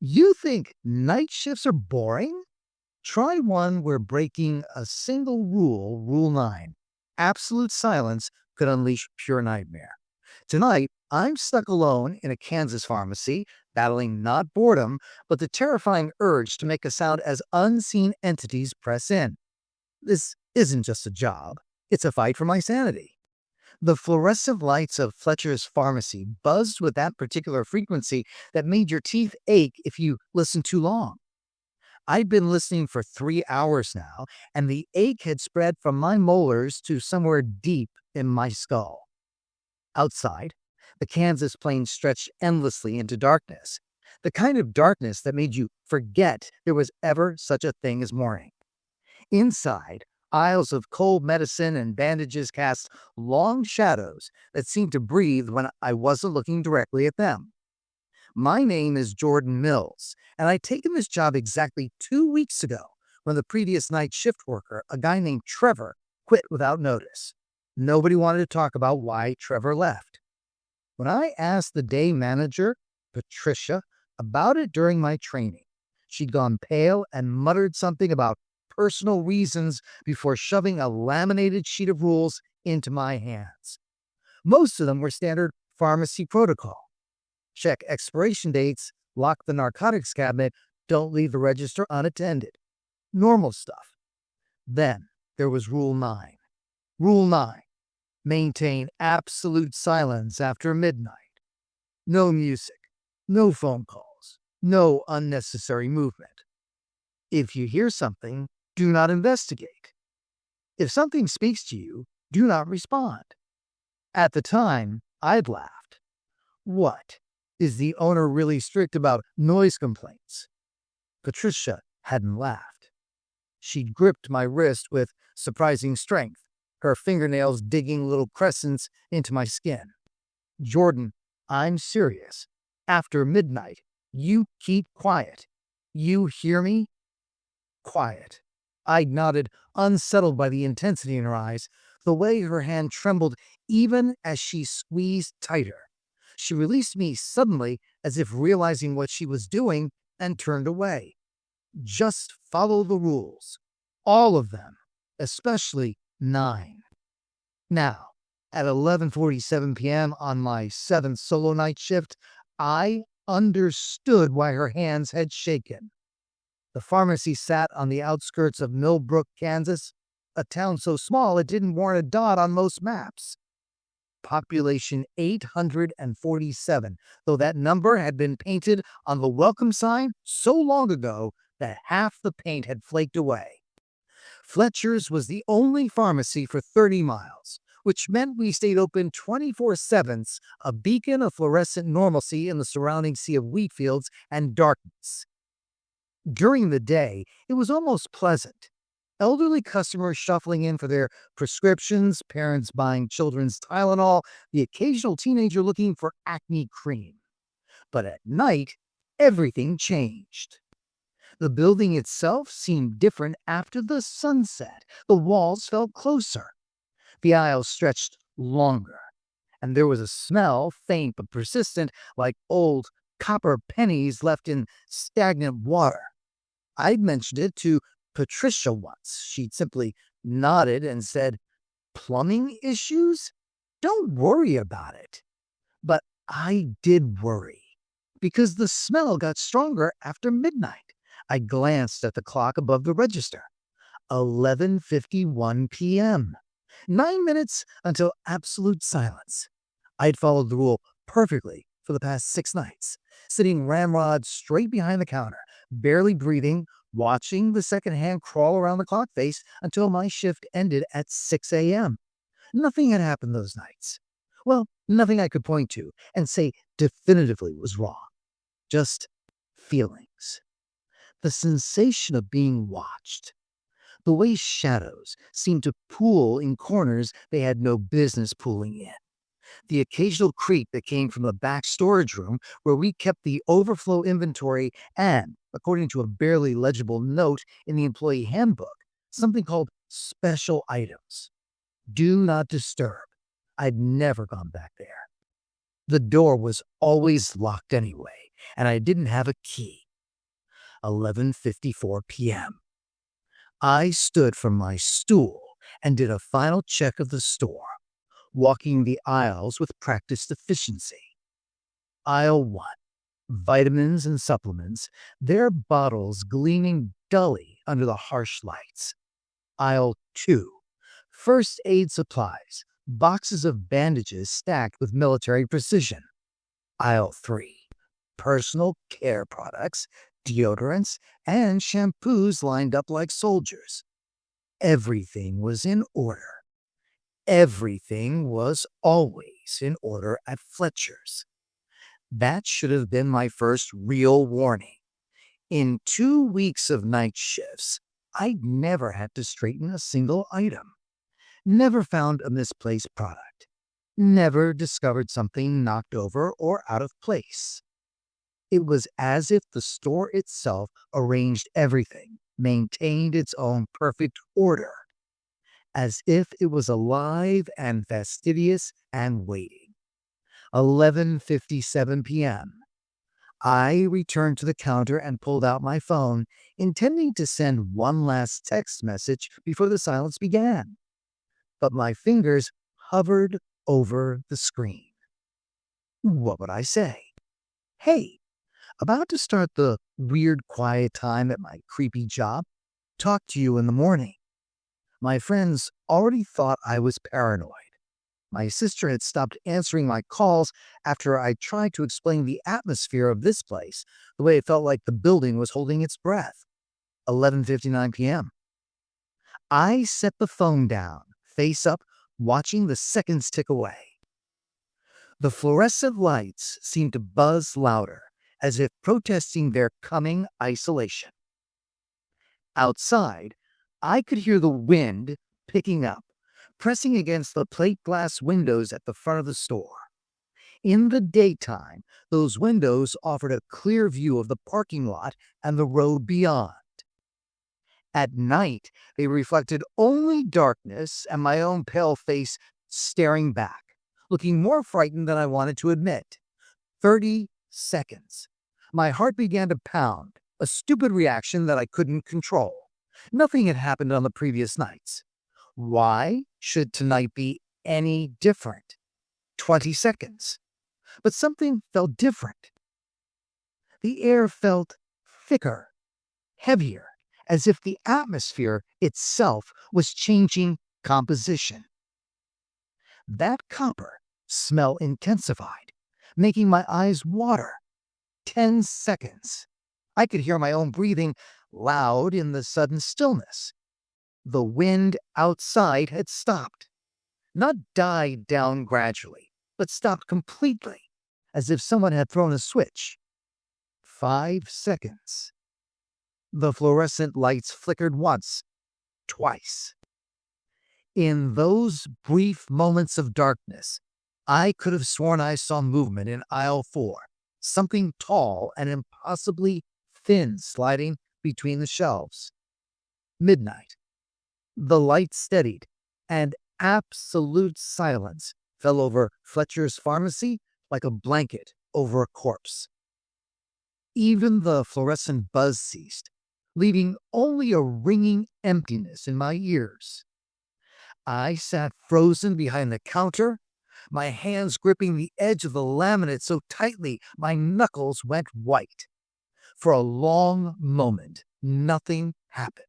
You think night shifts are boring? Try one where breaking a single rule, Rule 9, absolute silence, could unleash pure nightmare. Tonight, I'm stuck alone in a Kansas pharmacy, battling not boredom, but the terrifying urge to make a sound as unseen entities press in. This isn't just a job, it's a fight for my sanity. The fluorescent lights of Fletcher's pharmacy buzzed with that particular frequency that made your teeth ache if you listened too long. I'd been listening for 3 hours now, and the ache had spread from my molars to somewhere deep in my skull. Outside, the Kansas plains stretched endlessly into darkness, the kind of darkness that made you forget there was ever such a thing as morning. Inside, aisles of cold medicine and bandages cast long shadows that seemed to breathe when I wasn't looking directly at them. My name is Jordan Mills, and I'd taken this job exactly 2 weeks ago when the previous night shift worker, a guy named Trevor, quit without notice. Nobody wanted to talk about why Trevor left. When I asked the day manager, Patricia, about it during my training, she'd gone pale and muttered something about personal reasons before shoving a laminated sheet of rules into my hands. Most of them were standard pharmacy protocol. Check expiration dates, lock the narcotics cabinet, don't leave the register unattended. Normal stuff. Then there was Rule 9. Rule 9. Maintain absolute silence after midnight. No music, no phone calls, no unnecessary movement. If you hear something, do not investigate. If something speaks to you, do not respond. At the time, I'd laughed. What? Is the owner really strict about noise complaints? Patricia hadn't laughed. She'd gripped my wrist with surprising strength, her fingernails digging little crescents into my skin. Jordan, I'm serious. After midnight, you keep quiet. You hear me? Quiet. I nodded, unsettled by the intensity in her eyes, the way her hand trembled even as she squeezed tighter. She released me suddenly, as if realizing what she was doing, and turned away. Just follow the rules. All of them, especially 9. Now, at 11:47 p.m. on my 7th solo night shift, I understood why her hands had shaken. The pharmacy sat on the outskirts of Millbrook, Kansas, a town so small it didn't warrant a dot on most maps. Population 847, though that number had been painted on the welcome sign so long ago that half the paint had flaked away. Fletcher's was the only pharmacy for 30 miles, which meant we stayed open 24/7, a beacon of fluorescent normalcy in the surrounding sea of wheat fields and darkness. During the day, it was almost pleasant. Elderly customers shuffling in for their prescriptions, parents buying children's Tylenol, the occasional teenager looking for acne cream. But at night, everything changed. The building itself seemed different after the sunset. The walls felt closer. The aisles stretched longer. And there was a smell, faint but persistent, like old copper pennies left in stagnant water. I'd mentioned it to Patricia once. She'd simply nodded and said, "Plumbing issues? Don't worry about it." But I did worry, because the smell got stronger after midnight. I glanced at the clock above the register. 11:51 p.m. 9 minutes until absolute silence. I'd followed the rule perfectly for the past 6 nights, sitting ramrod straight behind the counter, barely breathing, watching the second hand crawl around the clock face until my shift ended at 6 a.m. Nothing had happened those nights. Well, nothing I could point to and say definitively was wrong. Just feelings. The sensation of being watched. The way shadows seemed to pool in corners they had no business pooling in. The occasional creep that came from the back storage room where we kept the overflow inventory and, according to a barely legible note in the employee handbook, something called special items. Do not disturb. I'd never gone back there. The door was always locked anyway, and I didn't have a key. 11:54 p.m. I stood from my stool and did a final check of the store, walking the aisles with practiced efficiency. Aisle 1, vitamins and supplements, their bottles gleaming dully under the harsh lights. Aisle 2, first aid supplies, boxes of bandages stacked with military precision. Aisle 3, personal care products, deodorants, and shampoos lined up like soldiers. Everything was in order. Everything was always in order at Fletcher's. That should have been my first real warning. In 2 weeks of night shifts, I'd never had to straighten a single item. Never found a misplaced product. Never discovered something knocked over or out of place. It was as if the store itself arranged everything, maintained its own perfect order, as if it was alive and fastidious and waiting. 11:57 p.m. I returned to the counter and pulled out my phone, intending to send one last text message before the silence began. But my fingers hovered over the screen. What would I say? Hey, about to start the weird quiet time at my creepy job. Talk to you in the morning. My friends already thought I was paranoid. My sister had stopped answering my calls after I tried to explain the atmosphere of this place, the way it felt like the building was holding its breath. 11:59 p.m. I set the phone down, face up, watching the seconds tick away. The fluorescent lights seemed to buzz louder, as if protesting their coming isolation. Outside, I could hear the wind picking up, pressing against the plate glass windows at the front of the store. In the daytime, those windows offered a clear view of the parking lot and the road beyond. At night, they reflected only darkness and my own pale face staring back, looking more frightened than I wanted to admit. 30 seconds. My heart began to pound, a stupid reaction that I couldn't control. Nothing had happened on the previous nights. Why should tonight be any different? 20 seconds. But something felt different. The air felt thicker, heavier, as if the atmosphere itself was changing composition. That copper smell intensified, making my eyes water. 10 seconds. I could hear my own breathing loud in the sudden stillness. The wind outside had stopped. Not died down gradually, but stopped completely, as if someone had thrown a switch. 5 seconds. The fluorescent lights flickered once, twice. In those brief moments of darkness, I could have sworn I saw movement in aisle 4, something tall and impossibly thin sliding between the shelves. Midnight. The light steadied, and absolute silence fell over Fletcher's pharmacy like a blanket over a corpse. Even the fluorescent buzz ceased, leaving only a ringing emptiness in my ears. I sat frozen behind the counter, my hands gripping the edge of the laminate so tightly my knuckles went white. For a long moment, nothing happened.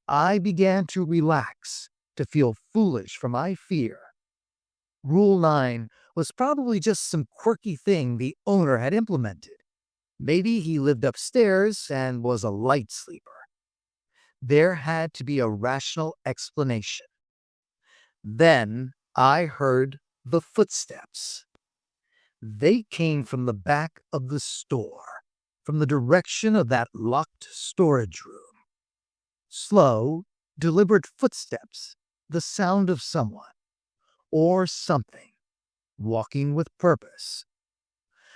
I began to relax, to feel foolish for my fear. Rule 9 was probably just some quirky thing the owner had implemented. Maybe he lived upstairs and was a light sleeper. There had to be a rational explanation. Then I heard the footsteps. They came from the back of the store, from the direction of that locked storage room. Slow, deliberate footsteps, the sound of someone, or something, walking with purpose.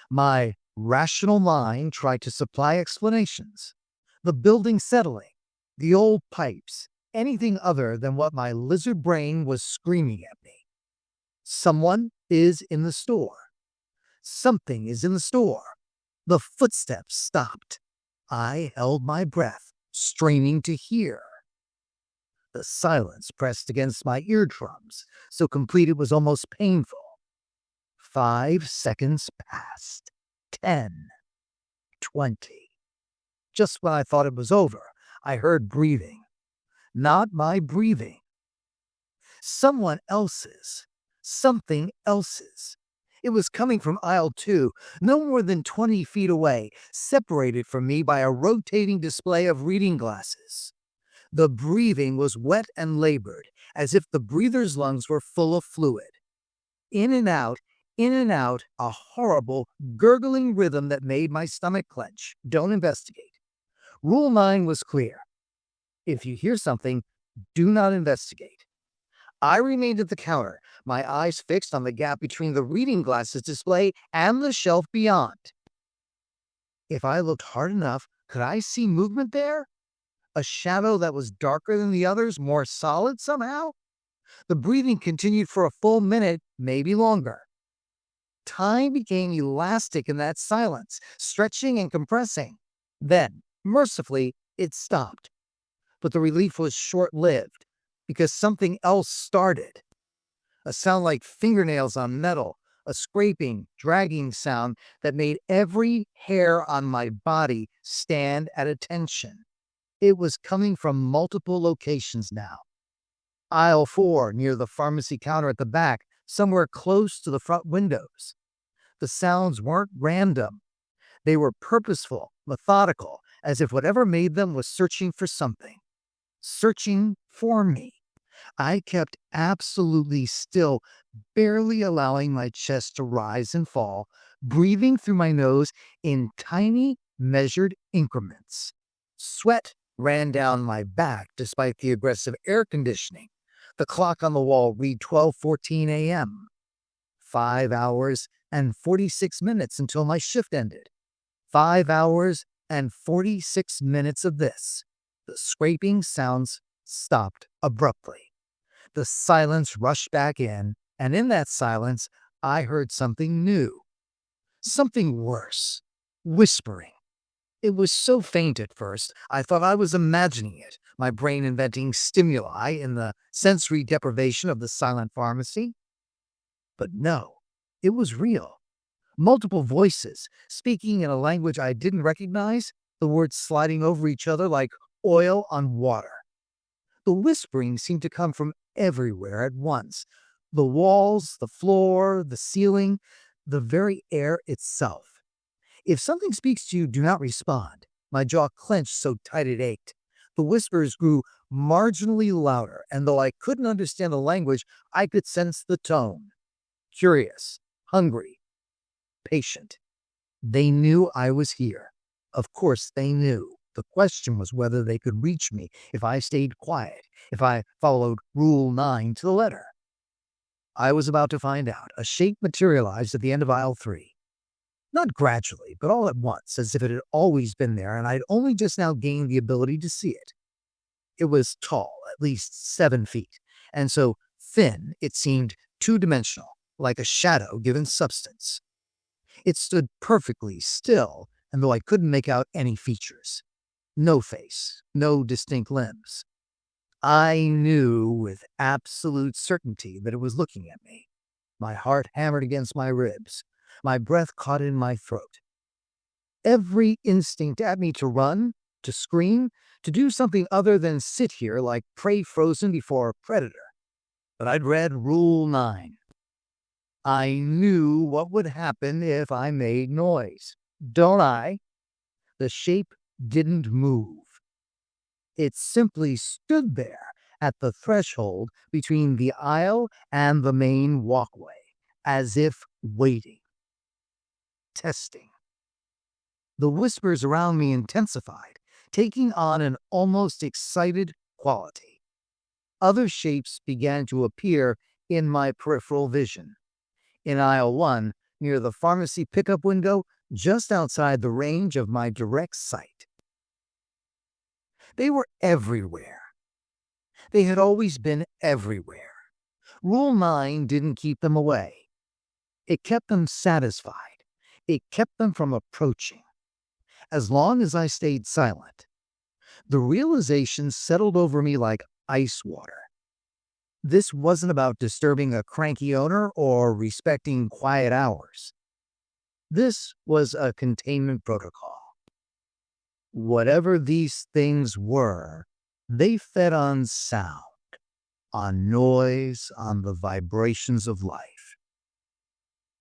My rational mind tried to supply explanations. The building settling, the old pipes, anything other than what my lizard brain was screaming at me. Someone is in the store. Something is in the store. The footsteps stopped. I held my breath, straining to hear. The silence pressed against my eardrums, so complete it was almost painful. 5 seconds passed. 10, 20. Just when I thought it was over, I heard breathing. Not my breathing. Someone else's. Something else's. It was coming from aisle 2, no more than 20 feet away, separated from me by a rotating display of reading glasses. The breathing was wet and labored, as if the breather's lungs were full of fluid. In and out, a horrible, gurgling rhythm that made my stomach clench. Don't investigate. Rule 9 was clear. If you hear something, do not investigate. I remained at the counter, my eyes fixed on the gap between the reading glasses display and the shelf beyond. If I looked hard enough, could I see movement there? A shadow that was darker than the others, more solid somehow? The breathing continued for a full minute, maybe longer. Time became elastic in that silence, stretching and compressing. Then, mercifully, it stopped. But the relief was short-lived, because something else started. A sound like fingernails on metal, a scraping, dragging sound that made every hair on my body stand at attention. It was coming from multiple locations now. Aisle 4, near the pharmacy counter at the back, somewhere close to the front windows. The sounds weren't random. They were purposeful, methodical, as if whatever made them was searching for something. Searching for me. I kept absolutely still, barely allowing my chest to rise and fall, breathing through my nose in tiny, measured increments. Sweat ran down my back despite the aggressive air conditioning. The clock on the wall read 12:14 a.m. 5 hours and 46 minutes until my shift ended. 5 hours and 46 minutes of this. The scraping sounds stopped abruptly. The silence rushed back in, and in that silence, I heard something new. Something worse. Whispering. It was so faint at first, I thought I was imagining it, my brain inventing stimuli in the sensory deprivation of the silent pharmacy. But no, it was real. Multiple voices, speaking in a language I didn't recognize, the words sliding over each other like oil on water. The whispering seemed to come from everywhere at once. The walls, the floor, the ceiling, the very air itself. If something speaks to you, do not respond. My jaw clenched so tight it ached. The whispers grew marginally louder, and though I couldn't understand the language, I could sense the tone. Curious, hungry, patient. They knew I was here. Of course they knew. The question was whether they could reach me if I stayed quiet, if I followed Rule 9 to the letter. I was about to find out. A shape materialized at the end of aisle 3. Not gradually, but all at once, as if it had always been there and I'd only just now gained the ability to see it. It was tall, at least 7 feet, and so thin it seemed two-dimensional, like a shadow given substance. It stood perfectly still, and though I couldn't make out any features. No face, no distinct limbs. I knew with absolute certainty that it was looking at me. My heart hammered against my ribs. My breath caught in my throat. Every instinct at me to run, to scream, to do something other than sit here like prey frozen before a predator. But I'd read Rule 9. I knew what would happen if I made noise. Don't I? The shape didn't move. It simply stood there at the threshold between the aisle and the main walkway, as if waiting. Testing. The whispers around me intensified, taking on an almost excited quality. Other shapes began to appear in my peripheral vision. In aisle 1, near the pharmacy pickup window, just outside the range of my direct sight. They were everywhere. They had always been everywhere. Rule 9 didn't keep them away. It kept them satisfied. It kept them from approaching. as long as I stayed silent. The realization settled over me like ice water. This wasn't about disturbing a cranky owner or respecting quiet hours. This was a containment protocol. Whatever these things were, they fed on sound, on noise, on the vibrations of life.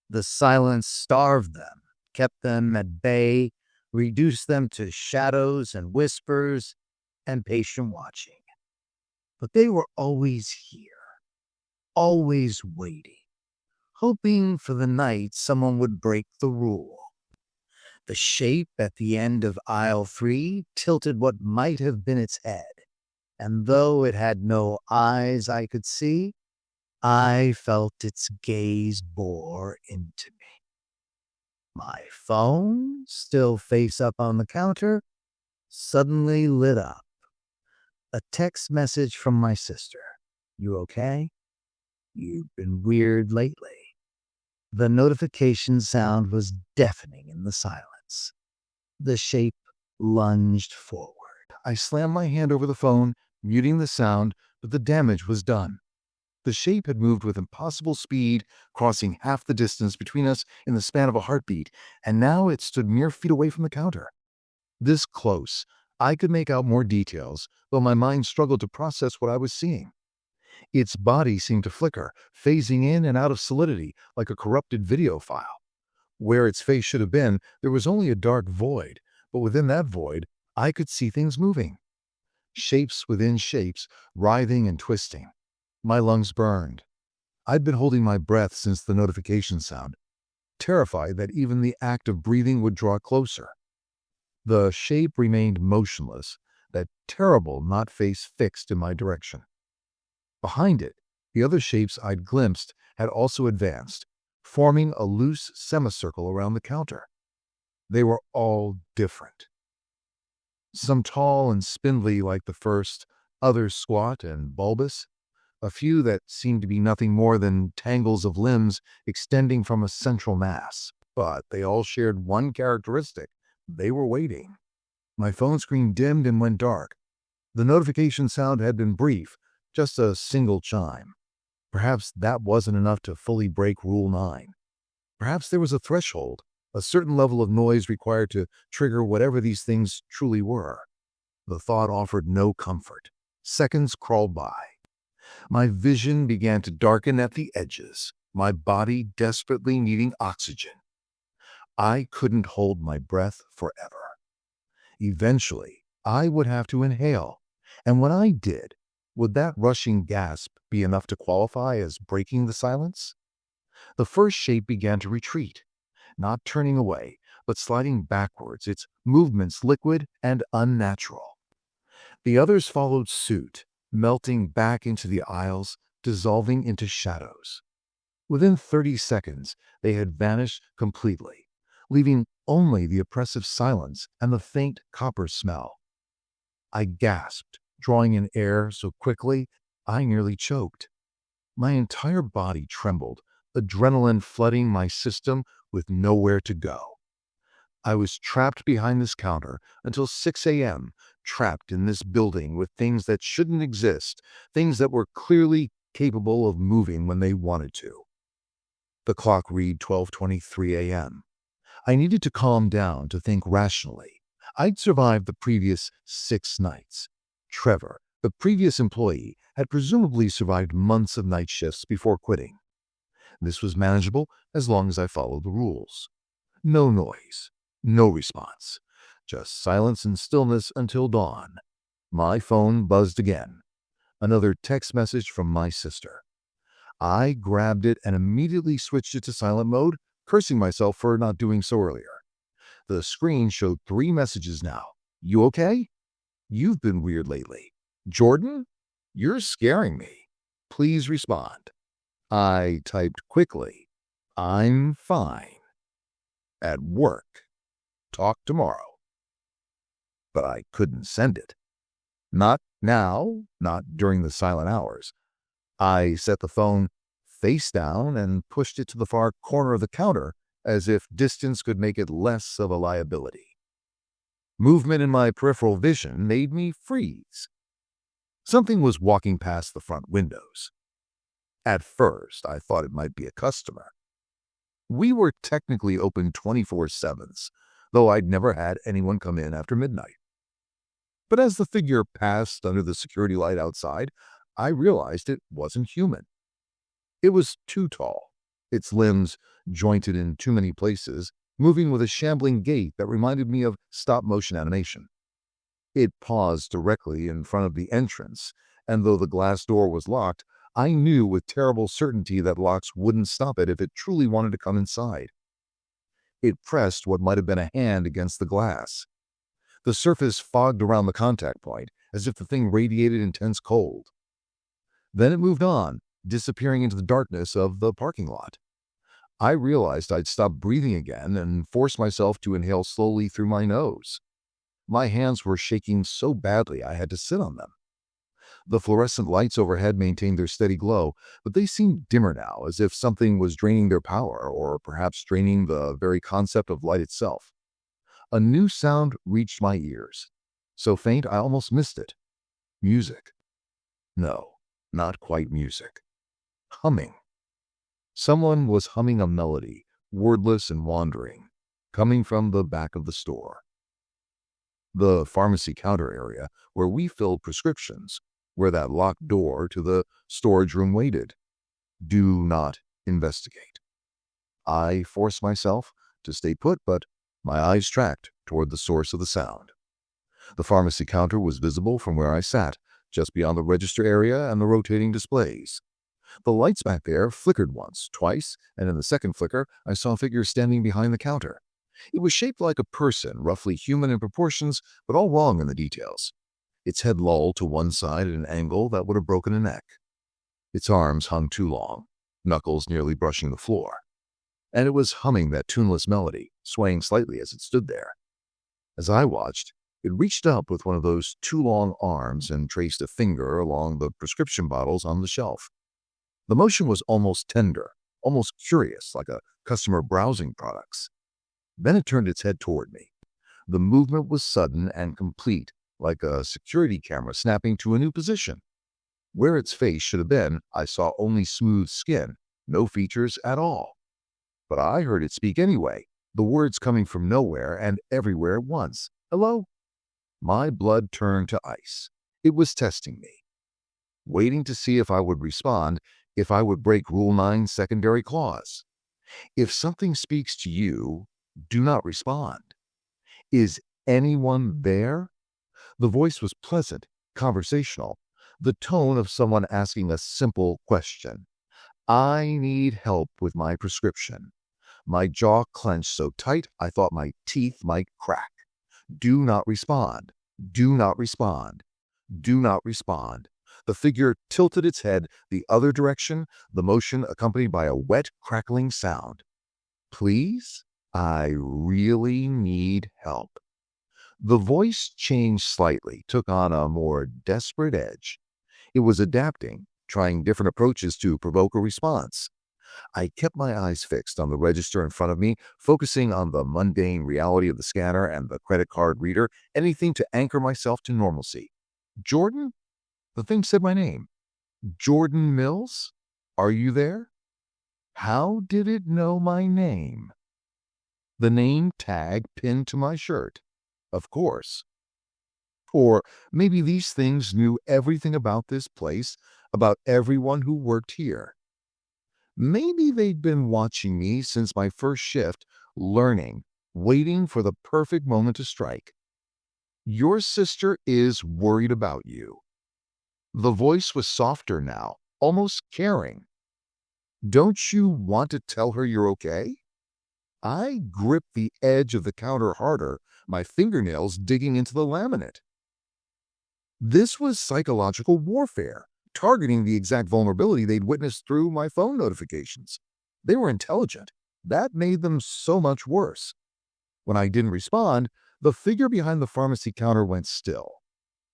The silence starved them, kept them at bay, reduced them to shadows and whispers and patient watching. But they were always here, always waiting, hoping for the night someone would break the rule. The shape at the end of aisle 3 tilted what might have been its head, and though it had no eyes I could see, I felt its gaze bore into me. My phone, still face up on the counter, suddenly lit up. A text message from my sister. "You okay? You've been weird lately." The notification sound was deafening in the silence. The shape lunged forward. I slammed my hand over the phone, muting the sound, but the damage was done. The shape had moved with impossible speed, crossing half the distance between us in the span of a heartbeat, and now it stood mere feet away from the counter. This close, I could make out more details, though my mind struggled to process what I was seeing. Its body seemed to flicker, phasing in and out of solidity like a corrupted video file. Where its face should have been, there was only a dark void, but within that void, I could see things moving. Shapes within shapes, writhing and twisting. My lungs burned. I'd been holding my breath since the notification sound, terrified that even the act of breathing would draw closer. The shape remained motionless, that terrible not face fixed in my direction. Behind it, the other shapes I'd glimpsed had also advanced, forming a loose semicircle around the counter. They were all different. Some tall and spindly like the first, others squat and bulbous, a few that seemed to be nothing more than tangles of limbs extending from a central mass. But they all shared one characteristic. They were waiting. My phone screen dimmed and went dark. The notification sound had been brief, just a single chime. Perhaps that wasn't enough to fully break Rule 9. Perhaps there was a threshold, a certain level of noise required to trigger whatever these things truly were. The thought offered no comfort. Seconds crawled by. My vision began to darken at the edges, my body desperately needing oxygen. I couldn't hold my breath forever. Eventually, I would have to inhale, and when I did, would that rushing gasp be enough to qualify as breaking the silence? The first shape began to retreat, not turning away, but sliding backwards, its movements liquid and unnatural. The others followed suit, melting back into the aisles, dissolving into shadows. Within 30 seconds, they had vanished completely, leaving only the oppressive silence and the faint copper smell. I gasped, drawing in air so quickly I nearly choked. My entire body trembled, adrenaline flooding my system with nowhere to go. I was trapped behind this counter until 6 a.m., trapped in this building with things that shouldn't exist, things that were clearly capable of moving when they wanted to. The clock read 12:23 a.m. I needed to calm down to think rationally. I'd survived the previous 6 nights. Trevor, the previous employee, had presumably survived months of night shifts before quitting. This was manageable as long as I followed the rules. No noise, no response, just silence and stillness until dawn. My phone buzzed again. Another text message from my sister. I grabbed it and immediately switched it to silent mode, cursing myself for not doing so earlier. The screen showed 3 messages now. "You okay? You've been weird lately. Jordan? You're scaring me. Please respond." I typed quickly. "I'm fine. At work. Talk tomorrow." But I couldn't send it. Not now, not during the silent hours. I set the phone face down and pushed it to the far corner of the counter as if distance could make it less of a liability. Movement in my peripheral vision made me freeze. Something was walking past the front windows. At first, I thought it might be a customer. We were technically open 24/7s, though I'd never had anyone come in after midnight. But as the figure passed under the security light outside, I realized it wasn't human. It was too tall, its limbs jointed in too many places, moving with a shambling gait that reminded me of stop-motion animation. It paused directly in front of the entrance, and though the glass door was locked, I knew with terrible certainty that locks wouldn't stop it if it truly wanted to come inside. It pressed what might have been a hand against the glass. The surface fogged around the contact point, as if the thing radiated intense cold. Then it moved on, disappearing into the darkness of the parking lot. I realized I'd stopped breathing again and forced myself to inhale slowly through my nose. My hands were shaking so badly I had to sit on them. The fluorescent lights overhead maintained their steady glow, but they seemed dimmer now, as if something was draining their power, or perhaps draining the very concept of light itself. A new sound reached my ears, so faint I almost missed it. Music. No, not quite music. Humming. Someone was humming a melody, wordless and wandering, coming from the back of the store. The pharmacy counter area, where we filled prescriptions, where that locked door to the storage room waited. Do not investigate. I forced myself to stay put, but my eyes tracked toward the source of the sound. The pharmacy counter was visible from where I sat, just beyond the register area and the rotating displays. The lights back there flickered once, twice, and in the second flicker, I saw a figure standing behind the counter. It was shaped like a person, roughly human in proportions, but all wrong in the details. Its head lolled to one side at an angle that would have broken a neck. Its arms hung too long, knuckles nearly brushing the floor. And it was humming that tuneless melody, swaying slightly as it stood there. As I watched, it reached up with one of those too long arms and traced a finger along the prescription bottles on the shelf. The motion was almost tender, almost curious, like a customer browsing products. Then it turned its head toward me. The movement was sudden and complete, like a security camera snapping to a new position. Where its face should have been, I saw only smooth skin, no features at all. But I heard it speak anyway, the words coming from nowhere and everywhere at once. Hello? My blood turned to ice. It was testing me, waiting to see if I would respond, if I would break Rule 9's secondary clause. If something speaks to you, do not respond. Is anyone there? The voice was pleasant, conversational, the tone of someone asking a simple question. I need help with my prescription. My jaw clenched so tight I thought my teeth might crack. Do not respond. Do not respond. Do not respond. The figure tilted its head the other direction, the motion accompanied by a wet, crackling sound. Please? I really need help. The voice changed slightly, took on a more desperate edge. It was adapting, trying different approaches to provoke a response. I kept my eyes fixed on the register in front of me, focusing on the mundane reality of the scanner and the credit card reader, anything to anchor myself to normalcy. Jordan? The thing said my name. Jordan Mills? Are you there? How did it know my name? The name tag pinned to my shirt. Of course. Or maybe these things knew everything about this place, about everyone who worked here. Maybe they'd been watching me since my first shift, learning, waiting for the perfect moment to strike. Your sister is worried about you. The voice was softer now, almost caring. Don't you want to tell her you're okay? I gripped the edge of the counter harder, my fingernails digging into the laminate. This was psychological warfare, targeting the exact vulnerability they'd witnessed through my phone notifications. They were intelligent. That made them so much worse. When I didn't respond, the figure behind the pharmacy counter went still.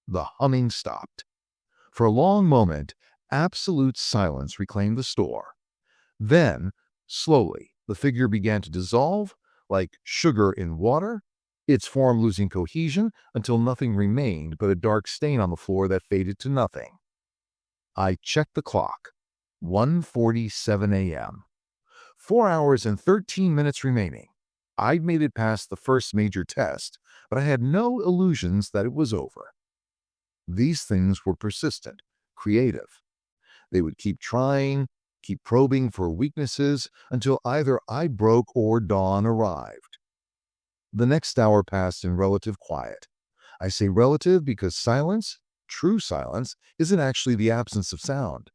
The humming stopped. For a long moment, absolute silence reclaimed the store. Then, slowly, the figure began to dissolve, like sugar in water, its form losing cohesion until nothing remained but a dark stain on the floor that faded to nothing. I checked the clock. 1:47 a.m. 4 hours and 13 minutes remaining. I'd made it past the first major test, but I had no illusions that it was over. These things were persistent, creative. They would keep trying, keep probing for weaknesses until either I broke or dawn arrived. The next hour passed in relative quiet. I say relative because silence, true silence, isn't actually the absence of sound.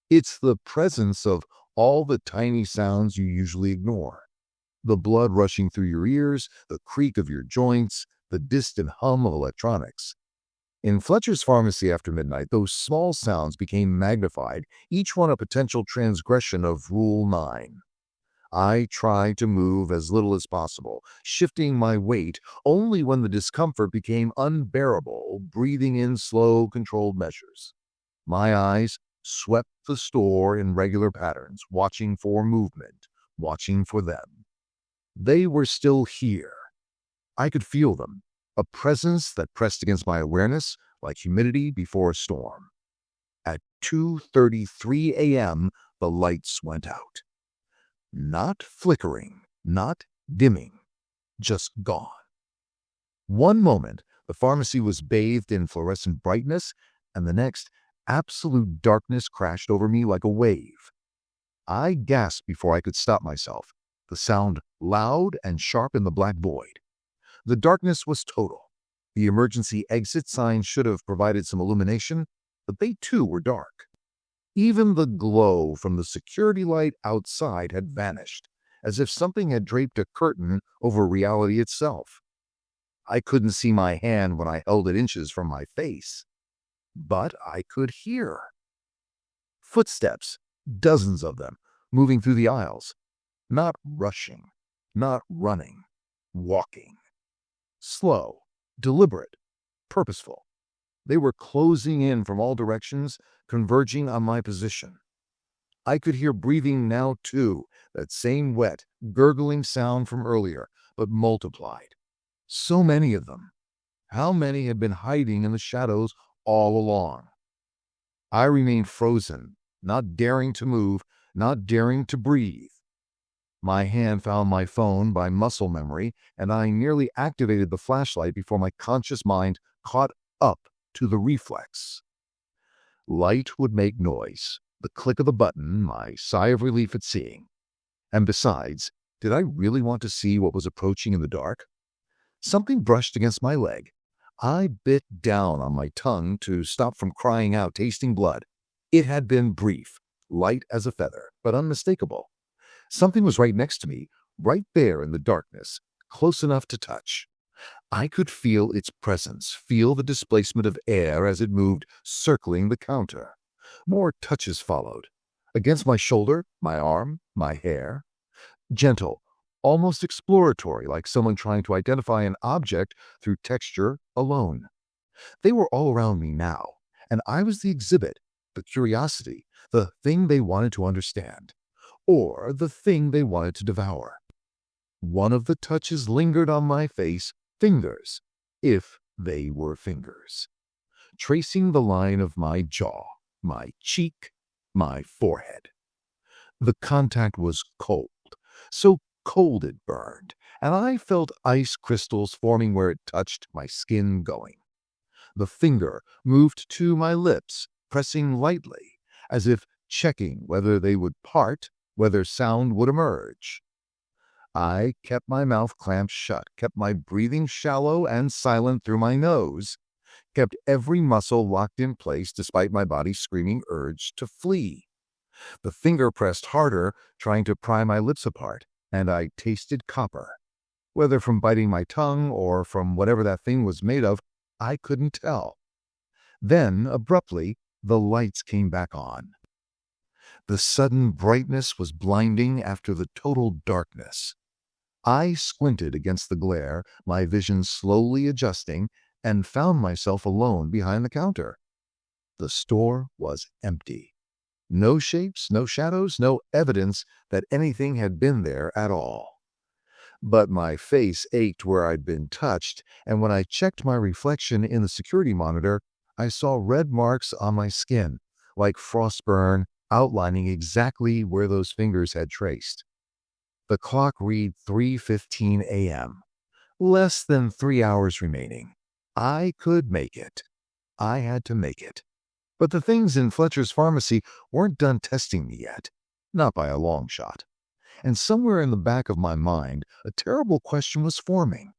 It's the presence of all the tiny sounds you usually ignore. The blood rushing through your ears, the creak of your joints, the distant hum of electronics. In Fletcher's pharmacy after midnight, those small sounds became magnified, each one a potential transgression of Rule 9. I tried to move as little as possible, shifting my weight only when the discomfort became unbearable, breathing in slow, controlled measures. My eyes swept the store in regular patterns, watching for movement, watching for them. They were still here. I could feel them, a presence that pressed against my awareness like humidity before a storm. At 2:33 a.m., the lights went out. Not flickering, not dimming, just gone. One moment, the pharmacy was bathed in fluorescent brightness, and the next, absolute darkness crashed over me like a wave. I gasped before I could stop myself, the sound loud and sharp in the black void. The darkness was total. The emergency exit sign should have provided some illumination, but they too were dark. Even the glow from the security light outside had vanished, as if something had draped a curtain over reality itself. I couldn't see my hand when I held it inches from my face, but I could hear. Footsteps, dozens of them, moving through the aisles. Not rushing, not running, walking. Slow, deliberate, purposeful. They were closing in from all directions, converging on my position. I could hear breathing now too, that same wet, gurgling sound from earlier, but multiplied. So many of them. How many had been hiding in the shadows all along? I remained frozen, not daring to move, not daring to breathe. My hand found my phone by muscle memory, and I nearly activated the flashlight before my conscious mind caught up to the reflex. Light would make noise, the click of the button, my sigh of relief at seeing. And besides, did I really want to see what was approaching in the dark? Something brushed against my leg. I bit down on my tongue to stop from crying out, tasting blood. It had been brief, light as a feather, but unmistakable. Something was right next to me, right there in the darkness, close enough to touch. I could feel its presence, feel the displacement of air as it moved, circling the counter. More touches followed. Against my shoulder, my arm, my hair. Gentle, almost exploratory, like someone trying to identify an object through texture alone. They were all around me now, and I was the exhibit, the curiosity, the thing they wanted to understand, or the thing they wanted to devour. One of the touches lingered on my face, fingers, if they were fingers, tracing the line of my jaw, my cheek, my forehead. The contact was cold, so cold it burned, and I felt ice crystals forming where it touched my skin going. The finger moved to my lips, pressing lightly, as if checking whether they would part, whether sound would emerge. I kept my mouth clamped shut, kept my breathing shallow and silent through my nose, kept every muscle locked in place despite my body's screaming urge to flee. The finger pressed harder, trying to pry my lips apart, and I tasted copper. Whether from biting my tongue or from whatever that thing was made of, I couldn't tell. Then, abruptly, the lights came back on. The sudden brightness was blinding after the total darkness. I squinted against the glare, my vision slowly adjusting, and found myself alone behind the counter. The store was empty. No shapes, no shadows, no evidence that anything had been there at all. But my face ached where I'd been touched, and when I checked my reflection in the security monitor, I saw red marks on my skin, like frostburn, outlining exactly where those fingers had traced. The clock read 3:15 a.m. Less than 3 hours remaining. I could make it. I had to make it. But the things in Fletcher's pharmacy weren't done testing me yet. Not by a long shot. And somewhere in the back of my mind, a terrible question was forming.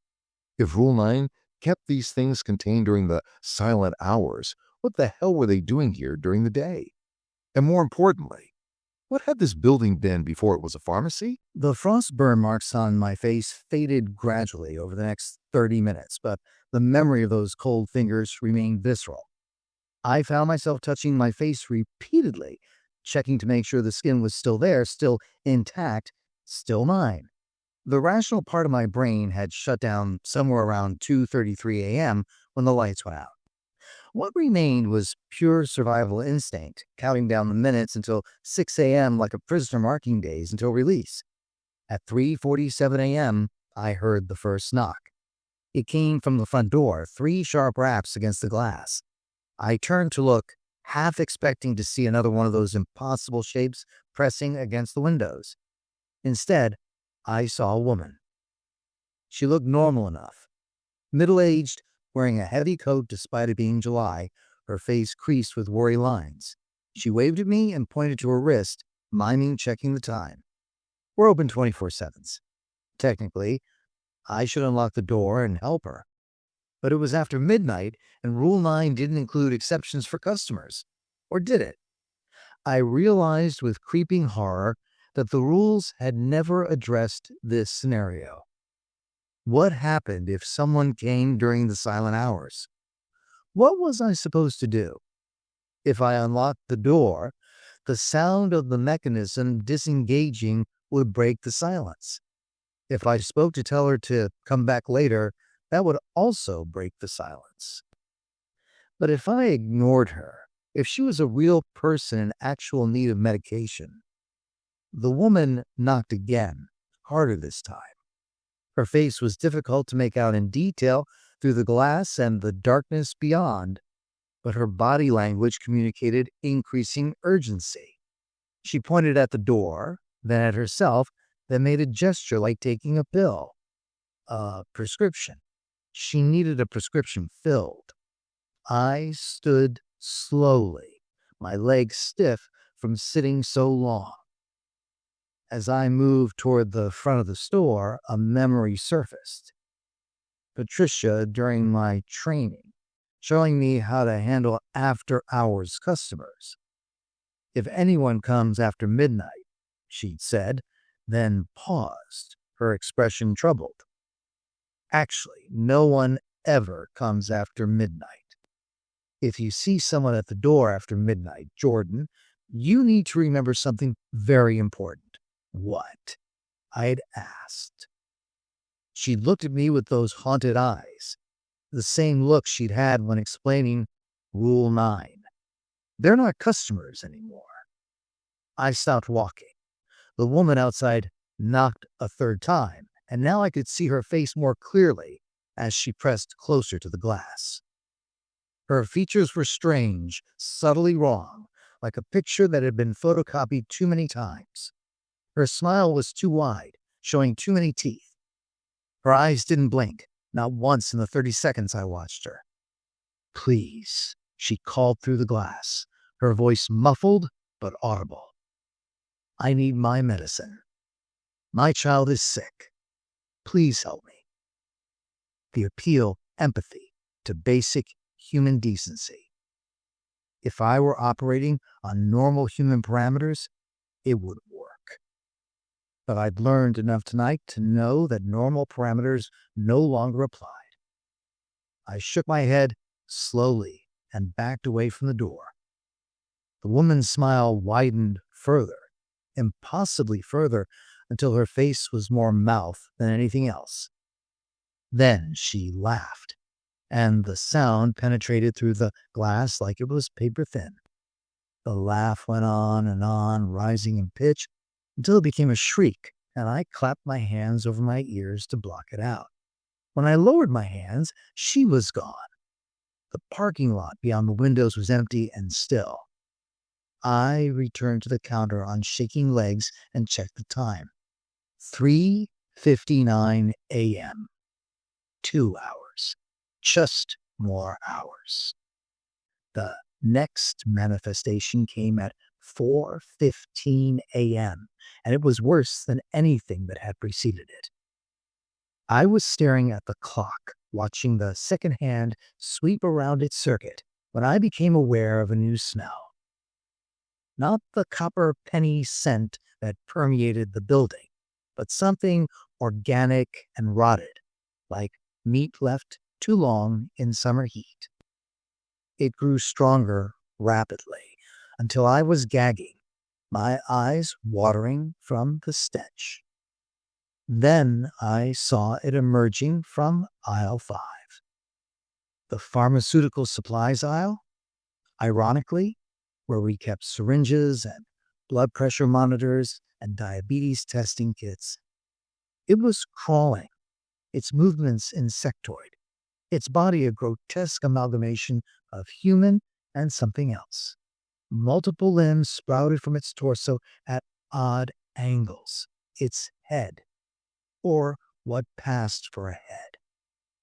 If Rule 9 kept these things contained during the silent hours, what the hell were they doing here during the day? And more importantly, what had this building been before it was a pharmacy? The frost burn marks on my face faded gradually over the next 30 minutes, but the memory of those cold fingers remained visceral. I found myself touching my face repeatedly, checking to make sure the skin was still there, still intact, still mine. The rational part of my brain had shut down somewhere around 2:33 a.m. when the lights went out. What remained was pure survival instinct, counting down the minutes until 6 a.m. like a prisoner marking days until release. At 3:47 a.m., I heard the first knock. It came from the front door, 3 sharp raps against the glass. I turned to look, half expecting to see another one of those impossible shapes pressing against the windows. Instead, I saw a woman. She looked normal enough. Middle-aged, wearing a heavy coat despite it being July, her face creased with worry lines. She waved at me and pointed to her wrist, miming checking the time. We're open 24/7. Technically, I should unlock the door and help her. But it was after midnight, and Rule 9 didn't include exceptions for customers. Or did it? I realized with creeping horror that the rules had never addressed this scenario. What happened if someone came during the silent hours? What was I supposed to do? If I unlocked the door, the sound of the mechanism disengaging would break the silence. If I spoke to tell her to come back later, that would also break the silence. But if I ignored her, if she was a real person in actual need of medication, the woman knocked again, harder this time. Her face was difficult to make out in detail through the glass and the darkness beyond, but her body language communicated increasing urgency. She pointed at the door, then at herself, then made a gesture like taking a pill. A prescription. She needed a prescription filled. I stood slowly, my legs stiff from sitting so long. As I moved toward the front of the store, a memory surfaced. Patricia during my training, showing me how to handle after-hours customers. If anyone comes after midnight, she'd said, then paused, her expression troubled. Actually, no one ever comes after midnight. If you see someone at the door after midnight, Jordan, you need to remember something very important. What? I'd asked. She looked at me with those haunted eyes, the same look she'd had when explaining Rule 9. They're not customers anymore. I stopped walking. The woman outside knocked a third time, and now I could see her face more clearly as she pressed closer to the glass. Her features were strange, subtly wrong, like a picture that had been photocopied too many times. Her smile was too wide, showing too many teeth. Her eyes didn't blink, not once in the 30 seconds I watched her. Please, she called through the glass, her voice muffled but audible. I need my medicine. My child is sick. Please help me. The appeal, empathy, to basic human decency. If I were operating on normal human parameters, it would work. But I'd learned enough tonight to know that normal parameters no longer applied. I shook my head slowly and backed away from the door. The woman's smile widened further, impossibly further, until her face was more mouth than anything else. Then she laughed, and the sound penetrated through the glass like it was paper thin. The laugh went on and on, rising in pitch, until it became a shriek, and I clapped my hands over my ears to block it out. When I lowered my hands, she was gone. The parking lot beyond the windows was empty and still. I returned to the counter on shaking legs and checked the time. 3:59 a.m. 2 hours. Just more hours. The next manifestation came at 4:15 a.m., and it was worse than anything that had preceded it. I was staring at the clock, watching the second hand sweep around its circuit, when I became aware of a new smell. Not the copper penny scent that permeated the building, but something organic and rotted, like meat left too long in summer heat. It grew stronger rapidly until I was gagging, my eyes watering from the stench. Then I saw it emerging from aisle 5. The pharmaceutical supplies aisle, ironically, where we kept syringes and blood pressure monitors and diabetes testing kits. It was crawling, its movements insectoid, its body a grotesque amalgamation of human and something else. Multiple limbs sprouted from its torso at odd angles. Its head, or what passed for a head,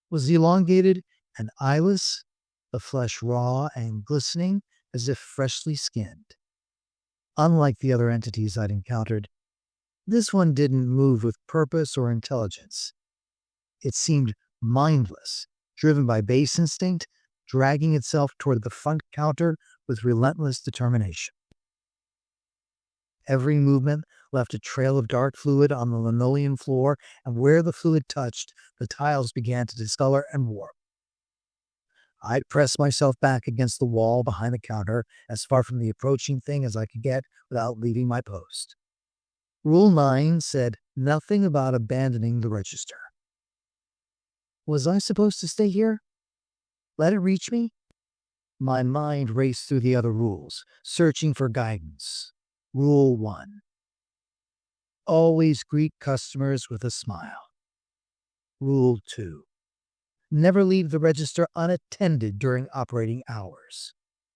was elongated and eyeless, the flesh raw and glistening as if freshly skinned. Unlike the other entities I'd encountered, this one didn't move with purpose or intelligence. It seemed mindless, driven by base instinct, dragging itself toward the front counter with relentless determination. Every movement left a trail of dark fluid on the linoleum floor, and where the fluid touched, the tiles began to discolor and warp. I pressed myself back against the wall behind the counter, as far from the approaching thing as I could get without leaving my post. Rule 9 said nothing about abandoning the register. Was I supposed to stay here? Let it reach me? My mind raced through the other rules, searching for guidance. Rule 1. Always greet customers with a smile. Rule 2. Never leave the register unattended during operating hours.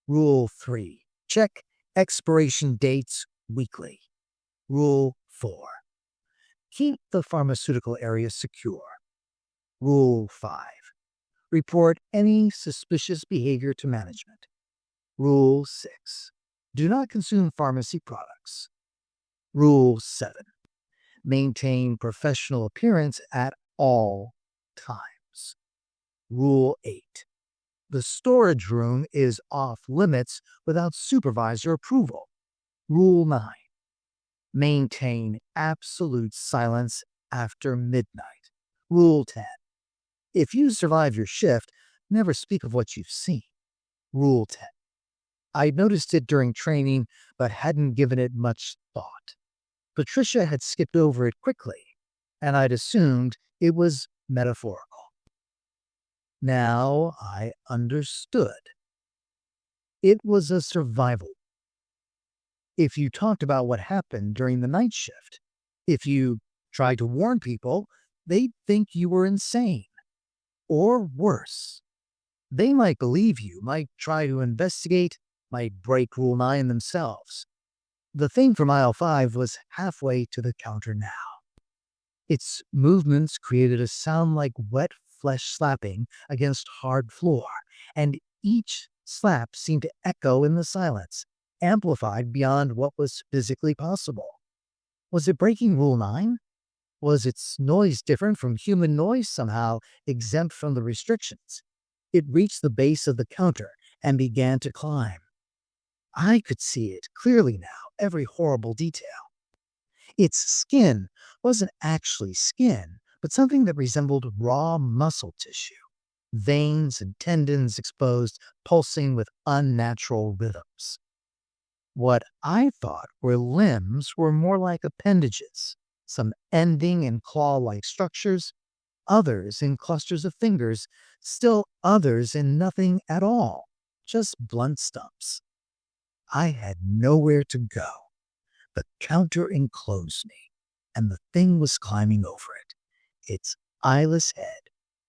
Rule 3. Check expiration dates weekly. Rule 4. Keep the pharmaceutical area secure. Rule 5. Report any suspicious behavior to management. Rule 6. Do not consume pharmacy products. Rule 7. Maintain professional appearance at all times. Rule 8. The storage room is off limits without supervisor approval. Rule 9. Maintain absolute silence after midnight. Rule 10. If you survive your shift, never speak of what you've seen. Rule 10. I noticed it during training, but hadn't given it much thought. Patricia had skipped over it quickly, and I'd assumed it was metaphorical. Now I understood. It was a survival. If you talked about what happened during the night shift, if you tried to warn people, they'd think you were insane. Or worse. They might believe you, might try to investigate, might break Rule 9 themselves. The thing from aisle 5 was halfway to the counter now. Its movements created a sound like wet flesh slapping against hard floor, and each slap seemed to echo in the silence, amplified beyond what was physically possible. Was it breaking Rule 9? Was its noise different from human noise, somehow exempt from the restrictions? It reached the base of the counter and began to climb. I could see it clearly now, every horrible detail. Its skin wasn't actually skin, but something that resembled raw muscle tissue. Veins and tendons exposed, pulsing with unnatural rhythms. What I thought were limbs were more like appendages, some ending in claw-like structures, others in clusters of fingers, still others in nothing at all, just blunt stumps. I had nowhere to go. The counter enclosed me. and the thing was climbing over it, its eyeless head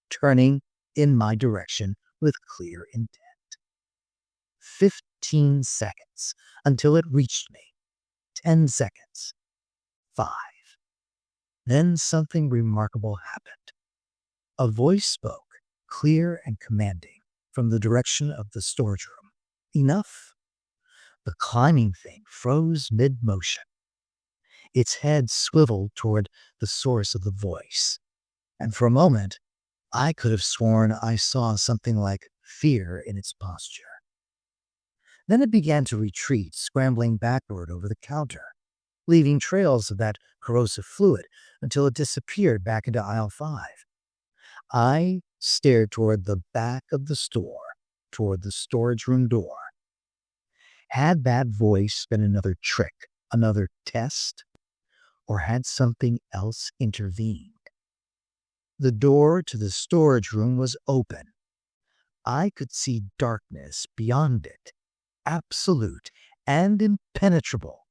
turning in my direction with clear intent. 15 seconds until it reached me. 10 seconds. 5. Then something remarkable happened. A voice spoke, clear and commanding, from the direction of the storage room. Enough. The climbing thing froze mid-motion. Its head swiveled toward the source of the voice, and for a moment, I could have sworn I saw something like fear in its posture. Then it began to retreat, scrambling backward over the counter, leaving trails of that corrosive fluid until it disappeared back into aisle 5. I stared toward the back of the store, toward the storage room door. Had that voice been another trick, another test, or had something else intervened? The door to the storage room was open. I could see darkness beyond it, absolute and impenetrable,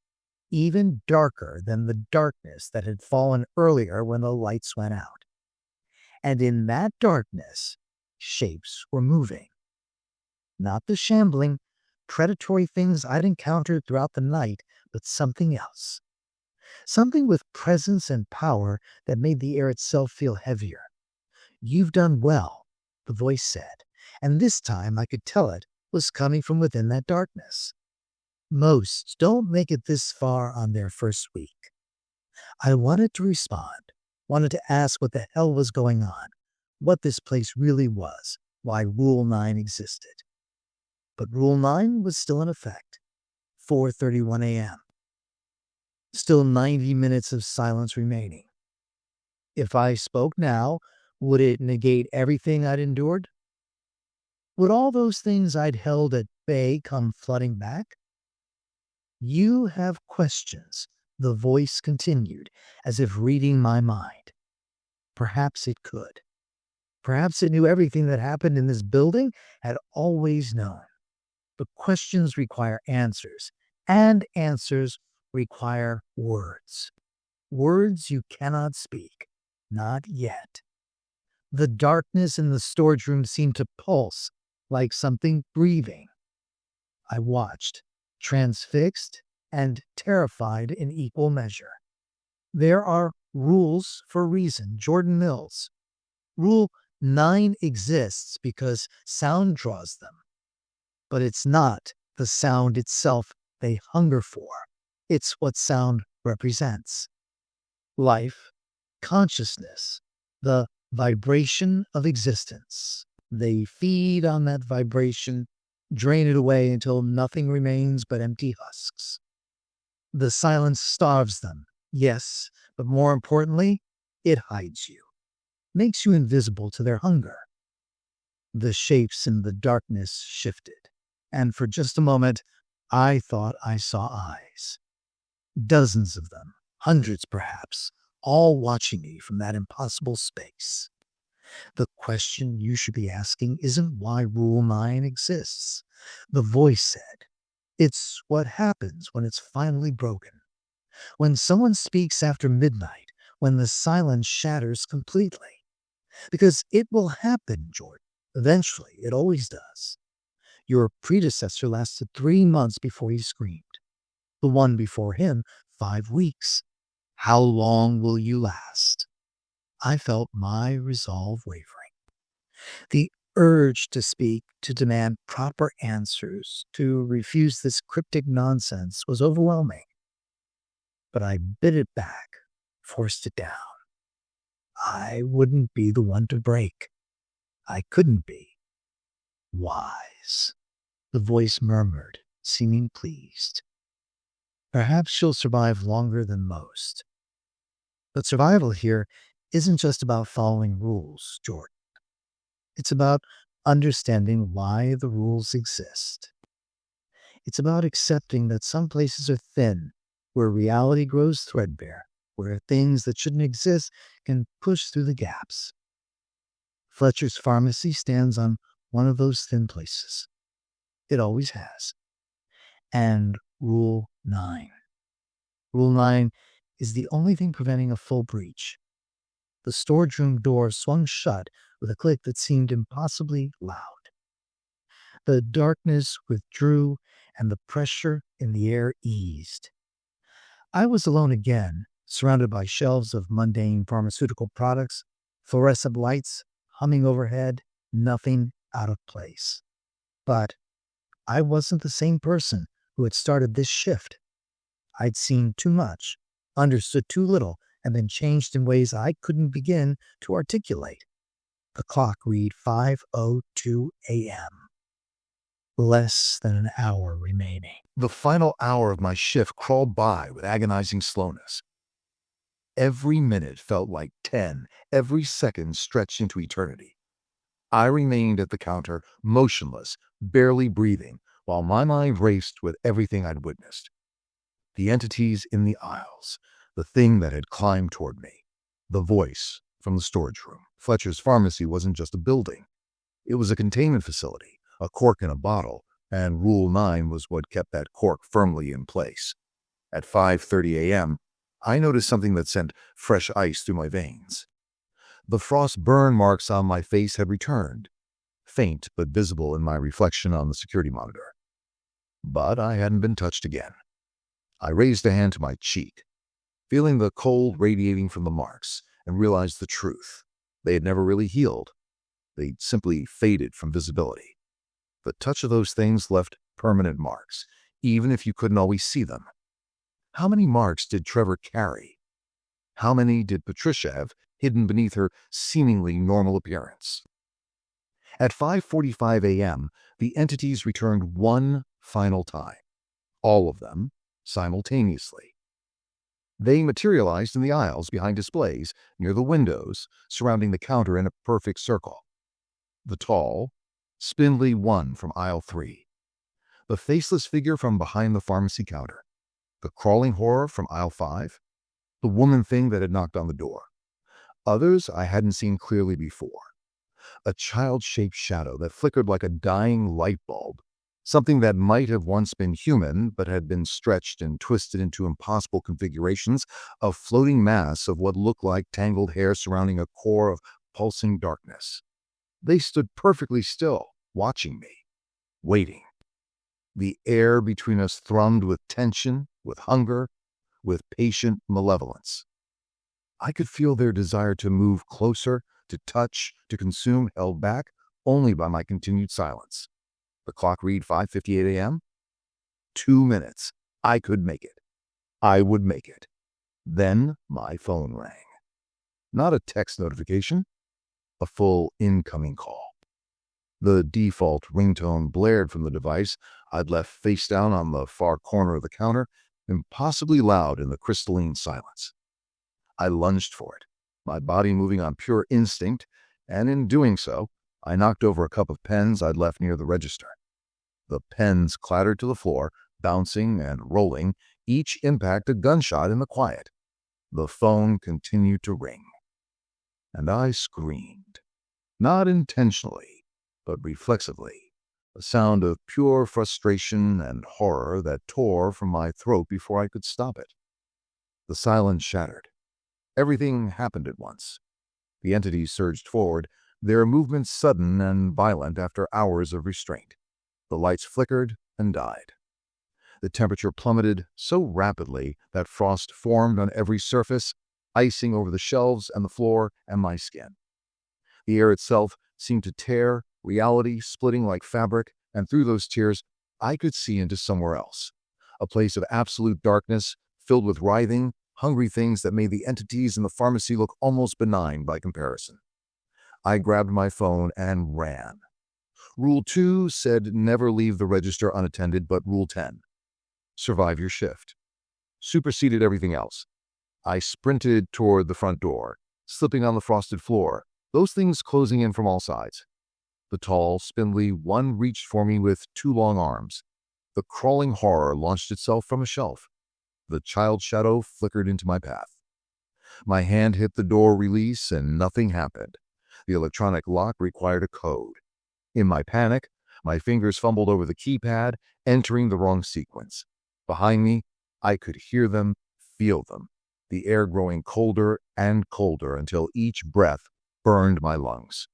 even darker than the darkness that had fallen earlier when the lights went out. And in that darkness, shapes were moving. Not the shambling, predatory things I'd encountered throughout the night, but something else. Something with presence and power that made the air itself feel heavier. "You've done well," the voice said, and this time I could tell it was coming from within that darkness. Most don't make it this far on their first week. I wanted to respond, wanted to ask what the hell was going on, what this place really was, why Rule 9 existed. But Rule 9 was still in effect. 4:31 a.m. Still 90 minutes of silence remaining. If I spoke now, would it negate everything I'd endured? Would all those things I'd held at bay come flooding back? "You have questions," the voice continued, as if reading my mind. Perhaps it could. Perhaps it knew everything that happened in this building, had always known. But questions require answers, and answers require words. Words you cannot speak. Not yet. The darkness in the storage room seemed to pulse like something breathing. I watched, transfixed and terrified in equal measure. There are rules for a reason. Jordan Mills. Rule 9 exists because sound draws them. But it's not the sound itself they hunger for. It's what sound represents. Life, consciousness, the vibration of existence. They feed on that vibration, drain it away until nothing remains but empty husks. The silence starves them, yes, but more importantly, it hides you, makes you invisible to their hunger. The shapes in the darkness shifted, and for just a moment, I thought I saw eyes. Dozens of them, hundreds perhaps, all watching me from that impossible space. The question you should be asking isn't why Rule 9 exists. The voice said, it's what happens when it's finally broken. When someone speaks after midnight, when the silence shatters completely. Because it will happen, Jordan. Eventually, it always does. Your predecessor lasted 3 months before he screamed. The one before him, 5 weeks. How long will you last? I felt my resolve wavering. The urge to speak, to demand proper answers, to refuse this cryptic nonsense was overwhelming. But I bit it back, forced it down. I wouldn't be the one to break. I couldn't be. Wise, the voice murmured, seeming pleased. Perhaps you'll survive longer than most. But survival here isn't just about following rules, Jordan. It's about understanding why the rules exist. It's about accepting that some places are thin, where reality grows threadbare, where things that shouldn't exist can push through the gaps. Fletcher's Pharmacy stands on one of those thin places. It always has. And Rule 9. Rule 9 is the only thing preventing a full breach. The storage room door swung shut with a click that seemed impossibly loud. The darkness withdrew and the pressure in the air eased. I was alone again, surrounded by shelves of mundane pharmaceutical products, fluorescent lights humming overhead, nothing out of place. But I wasn't the same person who had started this shift. I'd seen too much, understood too little, and been changed in ways I couldn't begin to articulate. The clock read 5:02 a.m. Less than an hour remaining. The final hour of my shift crawled by with agonizing slowness. Every minute felt like 10, every second stretched into eternity. I remained at the counter, motionless, barely breathing, while my mind raced with everything I'd witnessed. The entities in the aisles, the thing that had climbed toward me, the voice from the storage room. Fletcher's Pharmacy wasn't just a building. It was a containment facility, a cork in a bottle, and Rule 9 was what kept that cork firmly in place. At 5:30 a.m., I noticed something that sent fresh ice through my veins. The frost burn marks on my face had returned, faint but visible in my reflection on the security monitor. But I hadn't been touched again. I raised a hand to my cheek, feeling the cold radiating from the marks, and realized the truth. They had never really healed. They'd simply faded from visibility. The touch of those things left permanent marks, even if you couldn't always see them. How many marks did Trevor carry? How many did Patricia have hidden beneath her seemingly normal appearance? At 5:45 a.m., the entities returned one final time, all of them simultaneously. They materialized in the aisles behind displays near the windows, surrounding the counter in a perfect circle. The tall, spindly one from aisle 3, the faceless figure from behind the pharmacy counter, the crawling horror from aisle 5, the woman thing that had knocked on the door. Others I hadn't seen clearly before. A child-shaped shadow that flickered like a dying light bulb, something that might have once been human but had been stretched and twisted into impossible configurations, a floating mass of what looked like tangled hair surrounding a core of pulsing darkness. They stood perfectly still, watching me, waiting. The air between us thrummed with tension, with hunger, with patient malevolence. I could feel their desire to move closer, to touch, to consume, held back only by my continued silence. The clock read 5:58 a.m. 2 minutes. I could make it. I would make it. Then my phone rang. Not a text notification, a full incoming call. The default ringtone blared from the device I'd left face down on the far corner of the counter, impossibly loud in the crystalline silence. I lunged for it, my body moving on pure instinct, and in doing so, I knocked over a cup of pens I'd left near the register. The pens clattered to the floor, bouncing and rolling, each impact a gunshot in the quiet. The phone continued to ring. And I screamed. Not intentionally, but reflexively, a sound of pure frustration and horror that tore from my throat before I could stop it. The silence shattered. Everything happened at once. The entities surged forward, their movements sudden and violent after hours of restraint. The lights flickered and died. The temperature plummeted so rapidly that frost formed on every surface, icing over the shelves and the floor and my skin. The air itself seemed to tear, reality splitting like fabric, and through those tears, I could see into somewhere else. A place of absolute darkness, filled with writhing, hungry things that made the entities in the pharmacy look almost benign by comparison. I grabbed my phone and ran. Rule 2 said never leave the register unattended, but Rule 10, survive your shift, superseded everything else. I sprinted toward the front door, slipping on the frosted floor, those things closing in from all sides. The tall, spindly one reached for me with 2 long arms. The crawling horror launched itself from a shelf. The child shadow flickered into my path. My hand hit the door release and nothing happened. The electronic lock required a code. In my panic, my fingers fumbled over the keypad, entering the wrong sequence. Behind me, I could hear them, feel them. the air growing colder and colder until each breath burned my lungs.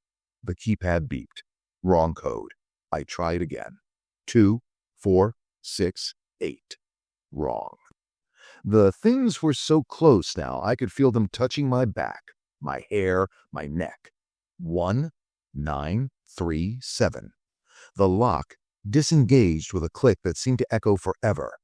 The keypad beeped. Wrong code. I tried again. 2, 4, 6, 8. Wrong. The things were so close now, I could feel them touching my back, my hair, my neck. 1, 9, 3, 7. The lock disengaged with a click that seemed to echo forever.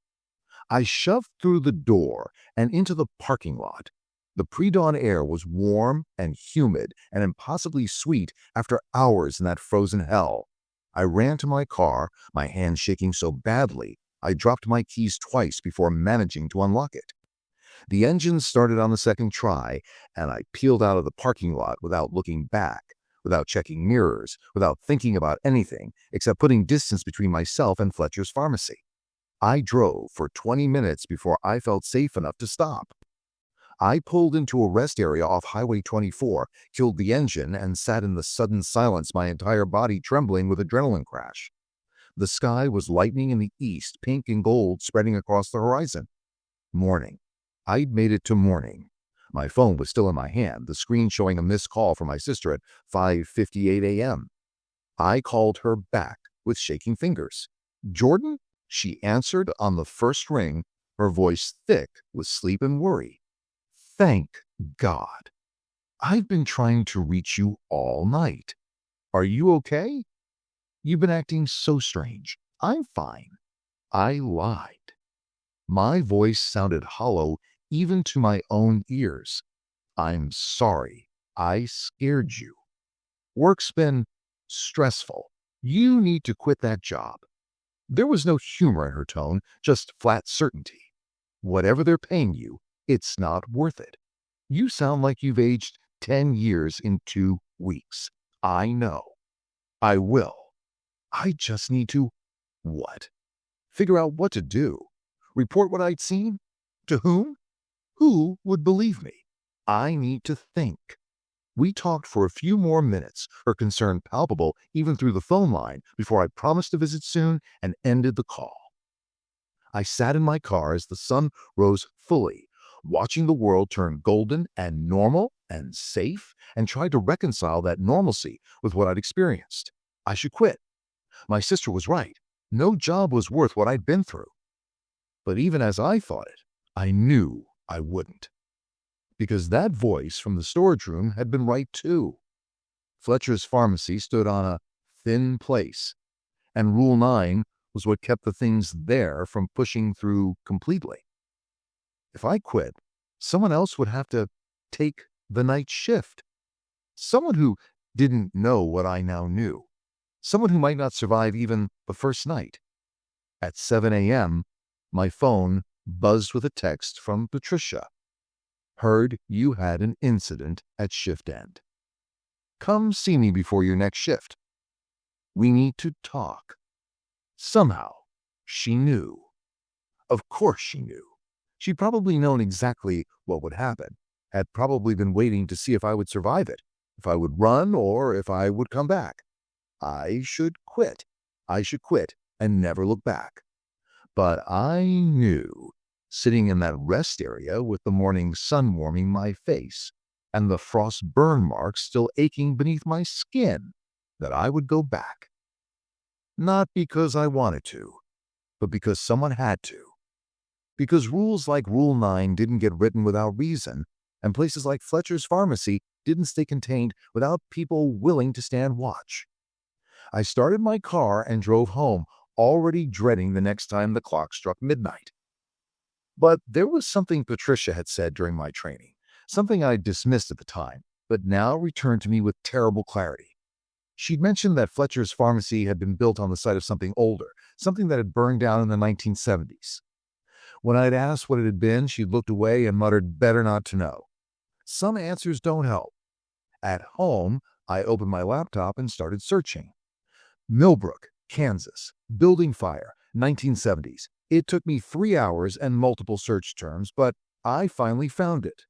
I shoved through the door and into the parking lot. The pre-dawn air was warm and humid and impossibly sweet after hours in that frozen hell. I ran to my car, my hand shaking so badly I dropped my keys twice before managing to unlock it. The engine started on the second try, and I peeled out of the parking lot without looking back, without checking mirrors, without thinking about anything except putting distance between myself and Fletcher's Pharmacy. I drove for 20 minutes before I felt safe enough to stop. I pulled into a rest area off Highway 24, killed the engine, and sat in the sudden silence, my entire body trembling with adrenaline crash. The sky was lightening in the east, pink and gold spreading across the horizon. Morning. I'd made it to morning. My phone was still in my hand, the screen showing a missed call from my sister at 5:58 a.m. I called her back with shaking fingers. "Jordan?" She answered on the first ring, her voice thick with sleep and worry. "Thank God. I've been trying to reach you all night. Are you okay? You've been acting so strange." "I'm fine." I lied. My voice sounded hollow even to my own ears. "I'm sorry. I scared you. Work's been stressful. You need to quit that job." There was no humor in her tone, just flat certainty. "Whatever they're paying you, it's not worth it. You sound like you've aged 10 years in 2 weeks. I know. I will. I just need to—" What? Figure out what to do. Report what I'd seen? To whom? Who would believe me? I need to think. We talked for a few more minutes, her concern palpable even through the phone line, before I promised to visit soon and ended the call. I sat in my car as the sun rose fully, watching the world turn golden and normal and safe, and tried to reconcile that normalcy with what I'd experienced. I should quit. My sister was right. No job was worth what I'd been through. But even as I thought it, I knew I wouldn't. Because that voice from the storage room had been right too. Fletcher's Pharmacy stood on a thin place, and Rule 9 was what kept the things there from pushing through completely. If I quit, someone else would have to take the night shift. Someone who didn't know what I now knew. Someone who might not survive even the first night. At 7 a.m., my phone buzzed with a text from Patricia. "Heard you had an incident at shift end. Come see me before your next shift. We need to talk." Somehow, she knew. Of course she knew. She'd probably known exactly what would happen, had probably been waiting to see if I would survive it, if I would run, or if I would come back. I should quit. I should quit and never look back. But I knew, sitting in that rest area with the morning sun warming my face and the frost burn marks still aching beneath my skin, that I would go back. Not because I wanted to, but because someone had to. Because rules like Rule 9 didn't get written without reason, and places like Fletcher's Pharmacy didn't stay contained without people willing to stand watch. I started my car and drove home, already dreading the next time the clock struck midnight. But there was something Patricia had said during my training, something I dismissed at the time, but now returned to me with terrible clarity. She'd mentioned that Fletcher's Pharmacy had been built on the site of something older, something that had burned down in the 1970s. When I'd asked what it had been, she'd looked away and muttered, "Better not to know." Some answers don't help. At home, I opened my laptop and started searching. Millbrook, Kansas, building fire, 1970s. It took me 3 hours and multiple search terms, but I finally found it.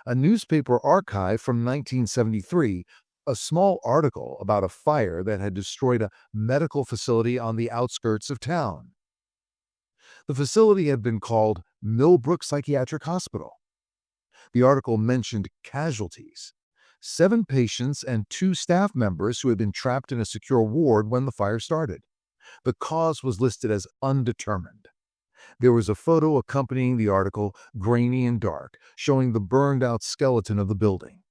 A newspaper archive from 1973, a small article about a fire that had destroyed a medical facility on the outskirts of town. The facility had been called Millbrook Psychiatric Hospital. The article mentioned casualties: 7 patients and 2 staff members who had been trapped in a secure ward when the fire started. The cause was listed as undetermined. There was a photo accompanying the article, grainy and dark, showing the burned-out skeleton of the building.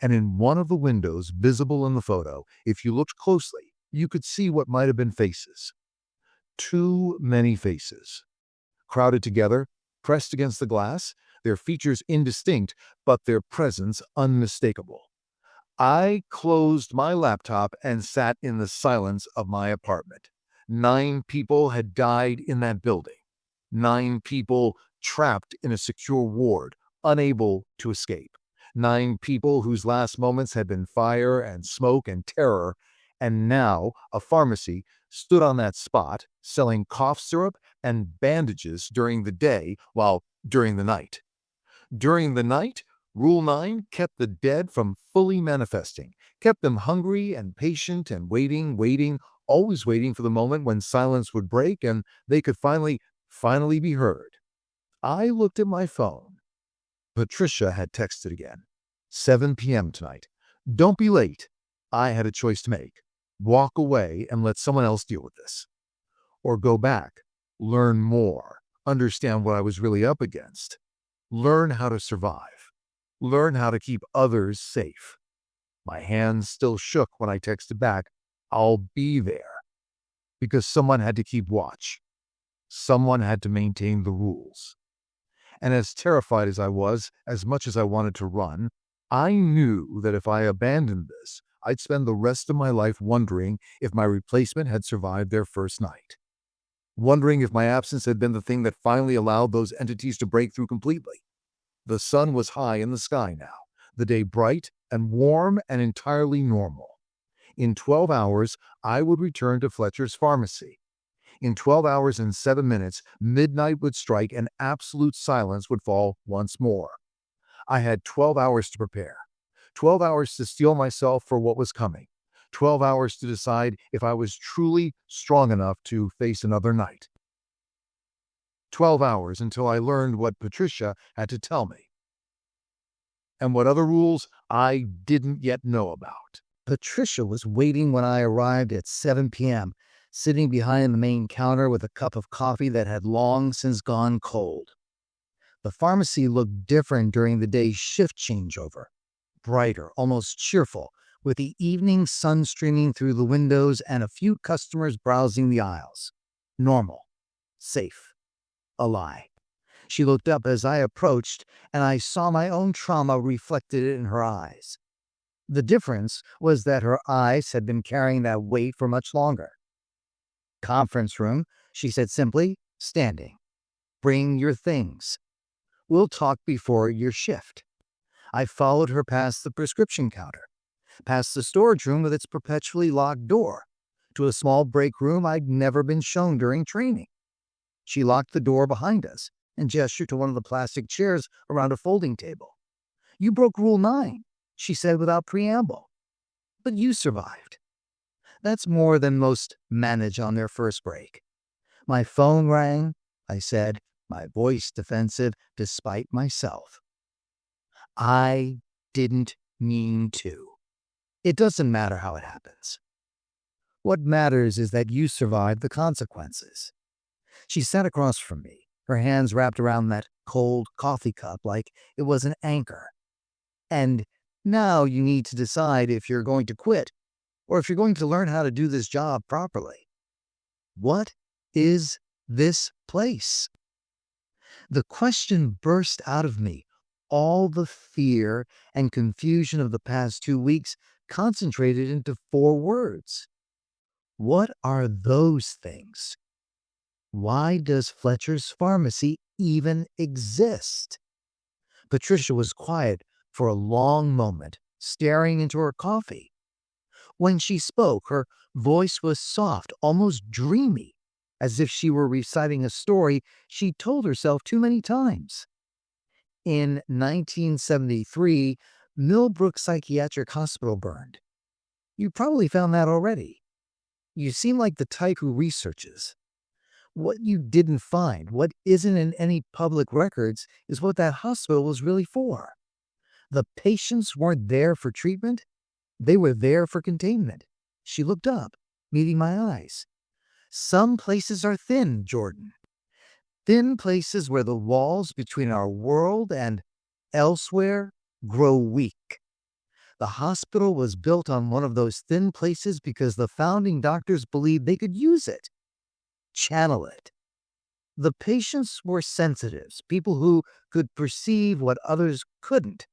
And in one of the windows visible in the photo, if you looked closely, you could see what might have been faces. Too many faces. Crowded together, pressed against the glass, their features indistinct, but their presence unmistakable. I closed my laptop and sat in the silence of my apartment. 9 people had died in that building. 9 people trapped in a secure ward, unable to escape. 9 people whose last moments had been fire and smoke and terror, and now a pharmacy stood on that spot selling cough syrup and bandages during the day while during the night. During the night, Rule 9 kept the dead from fully manifesting, kept them hungry and patient and waiting, always waiting for the moment when silence would break and they could finally be heard. I looked at my phone. Patricia had texted again. 7 p.m. tonight. Don't be late. I had a choice to make. Walk away and let someone else deal with this. Or go back, learn more, understand what I was really up against. Learn how to survive. Learn how to keep others safe. My hands still shook when I texted back, I'll be there. Because someone had to keep watch. Someone had to maintain the rules. And as terrified as I was, as much as I wanted to run, I knew that if I abandoned this, I'd spend the rest of my life wondering if my replacement had survived their first night. Wondering if my absence had been the thing that finally allowed those entities to break through completely. The sun was high in the sky now, the day bright and warm and entirely normal. In 12 hours, I would return to Fletcher's pharmacy. In 12 hours and 7 minutes, midnight would strike and absolute silence would fall once more. I had 12 hours to prepare. 12 hours to steel myself for what was coming. 12 hours to decide if I was truly strong enough to face another night. 12 hours until I learned what Patricia had to tell me. And what other rules I didn't yet know about. Patricia was waiting when I arrived at 7 p.m., sitting behind the main counter with a cup of coffee that had long since gone cold. The pharmacy looked different during the day's shift changeover. Brighter, almost cheerful, with the evening sun streaming through the windows and a few customers browsing the aisles. Normal. Safe. A lie. She looked up as I approached, and I saw my own trauma reflected in her eyes. The difference was that her eyes had been carrying that weight for much longer. Conference room, she said simply, standing. Bring your things. We'll talk before your shift. I followed her past the prescription counter, past the storage room with its perpetually locked door, to a small break room I'd never been shown during training. She locked the door behind us and gestured to one of the plastic chairs around a folding table. You broke Rule 9, she said without preamble. But you survived. That's more than most manage on their first break. My phone rang, I said, my voice defensive despite myself. I didn't mean to. It doesn't matter how it happens. What matters is that you survived the consequences. She sat across from me, her hands wrapped around that cold coffee cup like it was an anchor. And now you need to decide if you're going to quit or if you're going to learn how to do this job properly. What is this place? The question burst out of me, all the fear and confusion of the past 2 weeks concentrated into 4 words. What are those things? Why does Fletcher's Pharmacy even exist? Patricia was quiet for a long moment, staring into her coffee. When she spoke, her voice was soft, almost dreamy, as if she were reciting a story she'd told herself too many times. In 1973, Millbrook Psychiatric Hospital burned. You probably found that already. You seem like the type who researches. What you didn't find, what isn't in any public records, is what that hospital was really for. The patients weren't there for treatment, they were there for containment. She looked up, meeting my eyes. Some places are thin, Jordan. Thin places where the walls between our world and elsewhere grow weak. The hospital was built on one of those thin places because the founding doctors believed they could use it, channel it. The patients were sensitives, people who could perceive what others couldn't.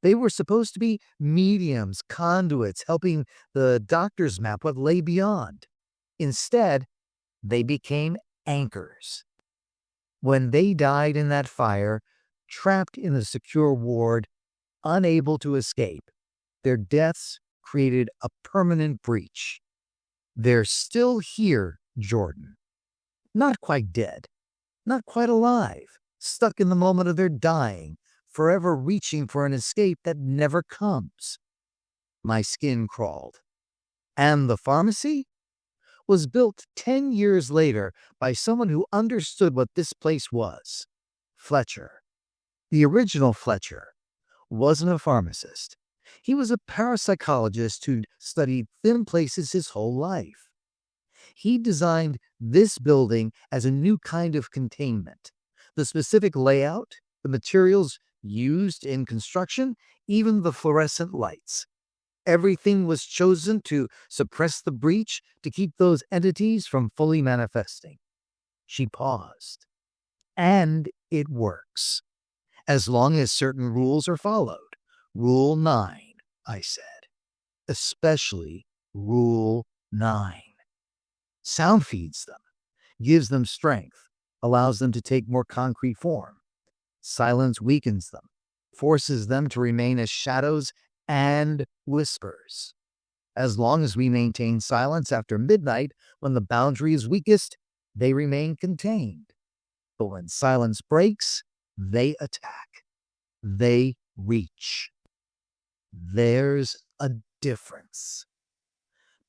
They were supposed to be mediums, conduits, helping the doctors map what lay beyond. Instead, they became anchors. When they died in that fire, trapped in a secure ward, unable to escape, their deaths created a permanent breach. They're still here, Jordan. Not quite dead, not quite alive, stuck in the moment of their dying, forever reaching for an escape that never comes. My skin crawled. And the pharmacy was built 10 years later by someone who understood what this place was. Fletcher. The original Fletcher wasn't a pharmacist. He was a parapsychologist who'd studied thin places his whole life. He designed this building as a new kind of containment. The specific layout, the materials used in construction, even the fluorescent lights. Everything was chosen to suppress the breach, to keep those entities from fully manifesting. She paused. And it works. As long as certain rules are followed. Rule 9, I said. Especially Rule 9. Sound feeds them, gives them strength, allows them to take more concrete form. Silence weakens them, forces them to remain as shadows and whispers. As long as we maintain silence after midnight, when the boundary is weakest, they remain contained. But when silence breaks, they attack. They reach. There's a difference.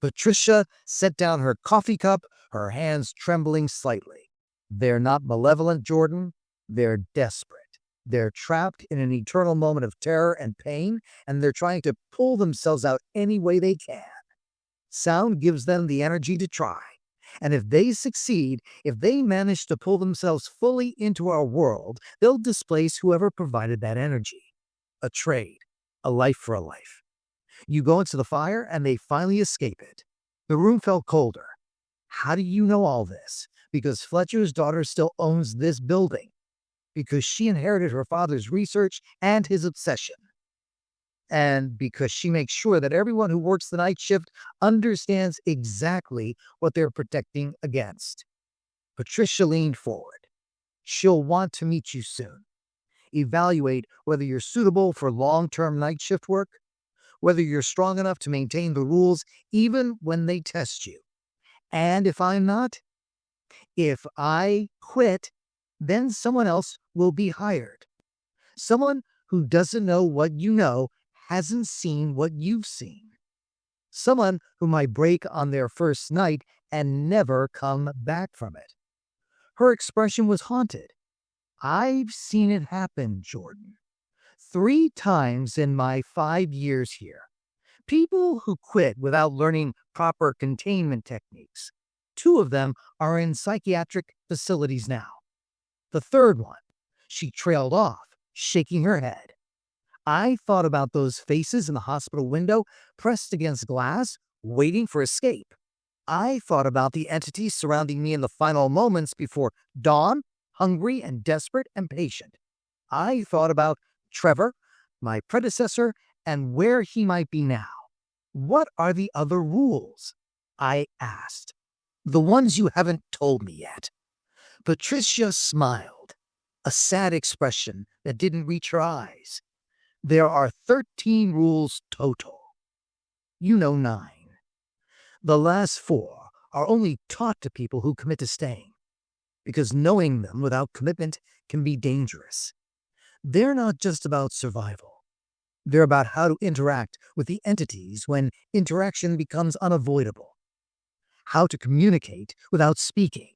Patricia set down her coffee cup, her hands trembling slightly. They're not malevolent, Jordan. They're desperate. They're trapped in an eternal moment of terror and pain, and they're trying to pull themselves out any way they can. Sound gives them the energy to try. And if they succeed, if they manage to pull themselves fully into our world, they'll displace whoever provided that energy. A trade. A life for a life. You go into the fire, and they finally escape it. The room felt colder. How do you know all this? Because Fletcher's daughter still owns this building. Because she inherited her father's research and his obsession. And because she makes sure that everyone who works the night shift understands exactly what they're protecting against. Patricia leaned forward. She'll want to meet you soon. Evaluate whether you're suitable for long-term night shift work, whether you're strong enough to maintain the rules even when they test you. And if I'm not, if I quit, then someone else will be hired. Someone who doesn't know what you know, hasn't seen what you've seen. Someone who might break on their first night and never come back from it. Her expression was haunted. I've seen it happen, Jordan. 3 times in my 5 years here. People who quit without learning proper containment techniques. 2 of them are in psychiatric facilities now. The third one, she trailed off, shaking her head. I thought about those faces in the hospital window, pressed against glass, waiting for escape. I thought about the entities surrounding me in the final moments before dawn, hungry and desperate and patient. I thought about Trevor, my predecessor, and where he might be now. What are the other rules? I asked. The ones you haven't told me yet. Patricia smiled, a sad expression that didn't reach her eyes. There are 13 rules total. You know 9. The last 4 are only taught to people who commit to staying, because knowing them without commitment can be dangerous. They're not just about survival. They're about how to interact with the entities when interaction becomes unavoidable. How to communicate without speaking.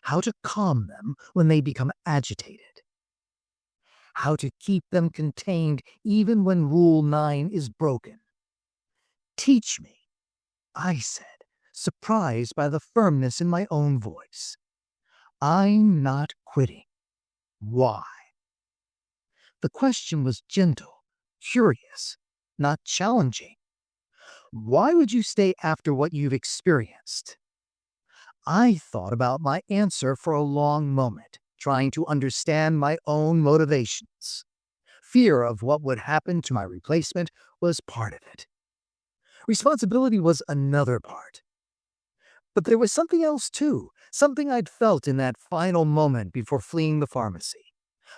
How to calm them when they become agitated. how to keep them contained even when Rule 9 is broken. Teach me, I said, surprised by the firmness in my own voice. I'm not quitting. Why? The question was gentle, curious, not challenging. Why would you stay after what you've experienced? I thought about my answer for a long moment, trying to understand my own motivations. Fear of what would happen to my replacement was part of it. Responsibility was another part. But there was something else too, something I'd felt in that final moment before fleeing the pharmacy.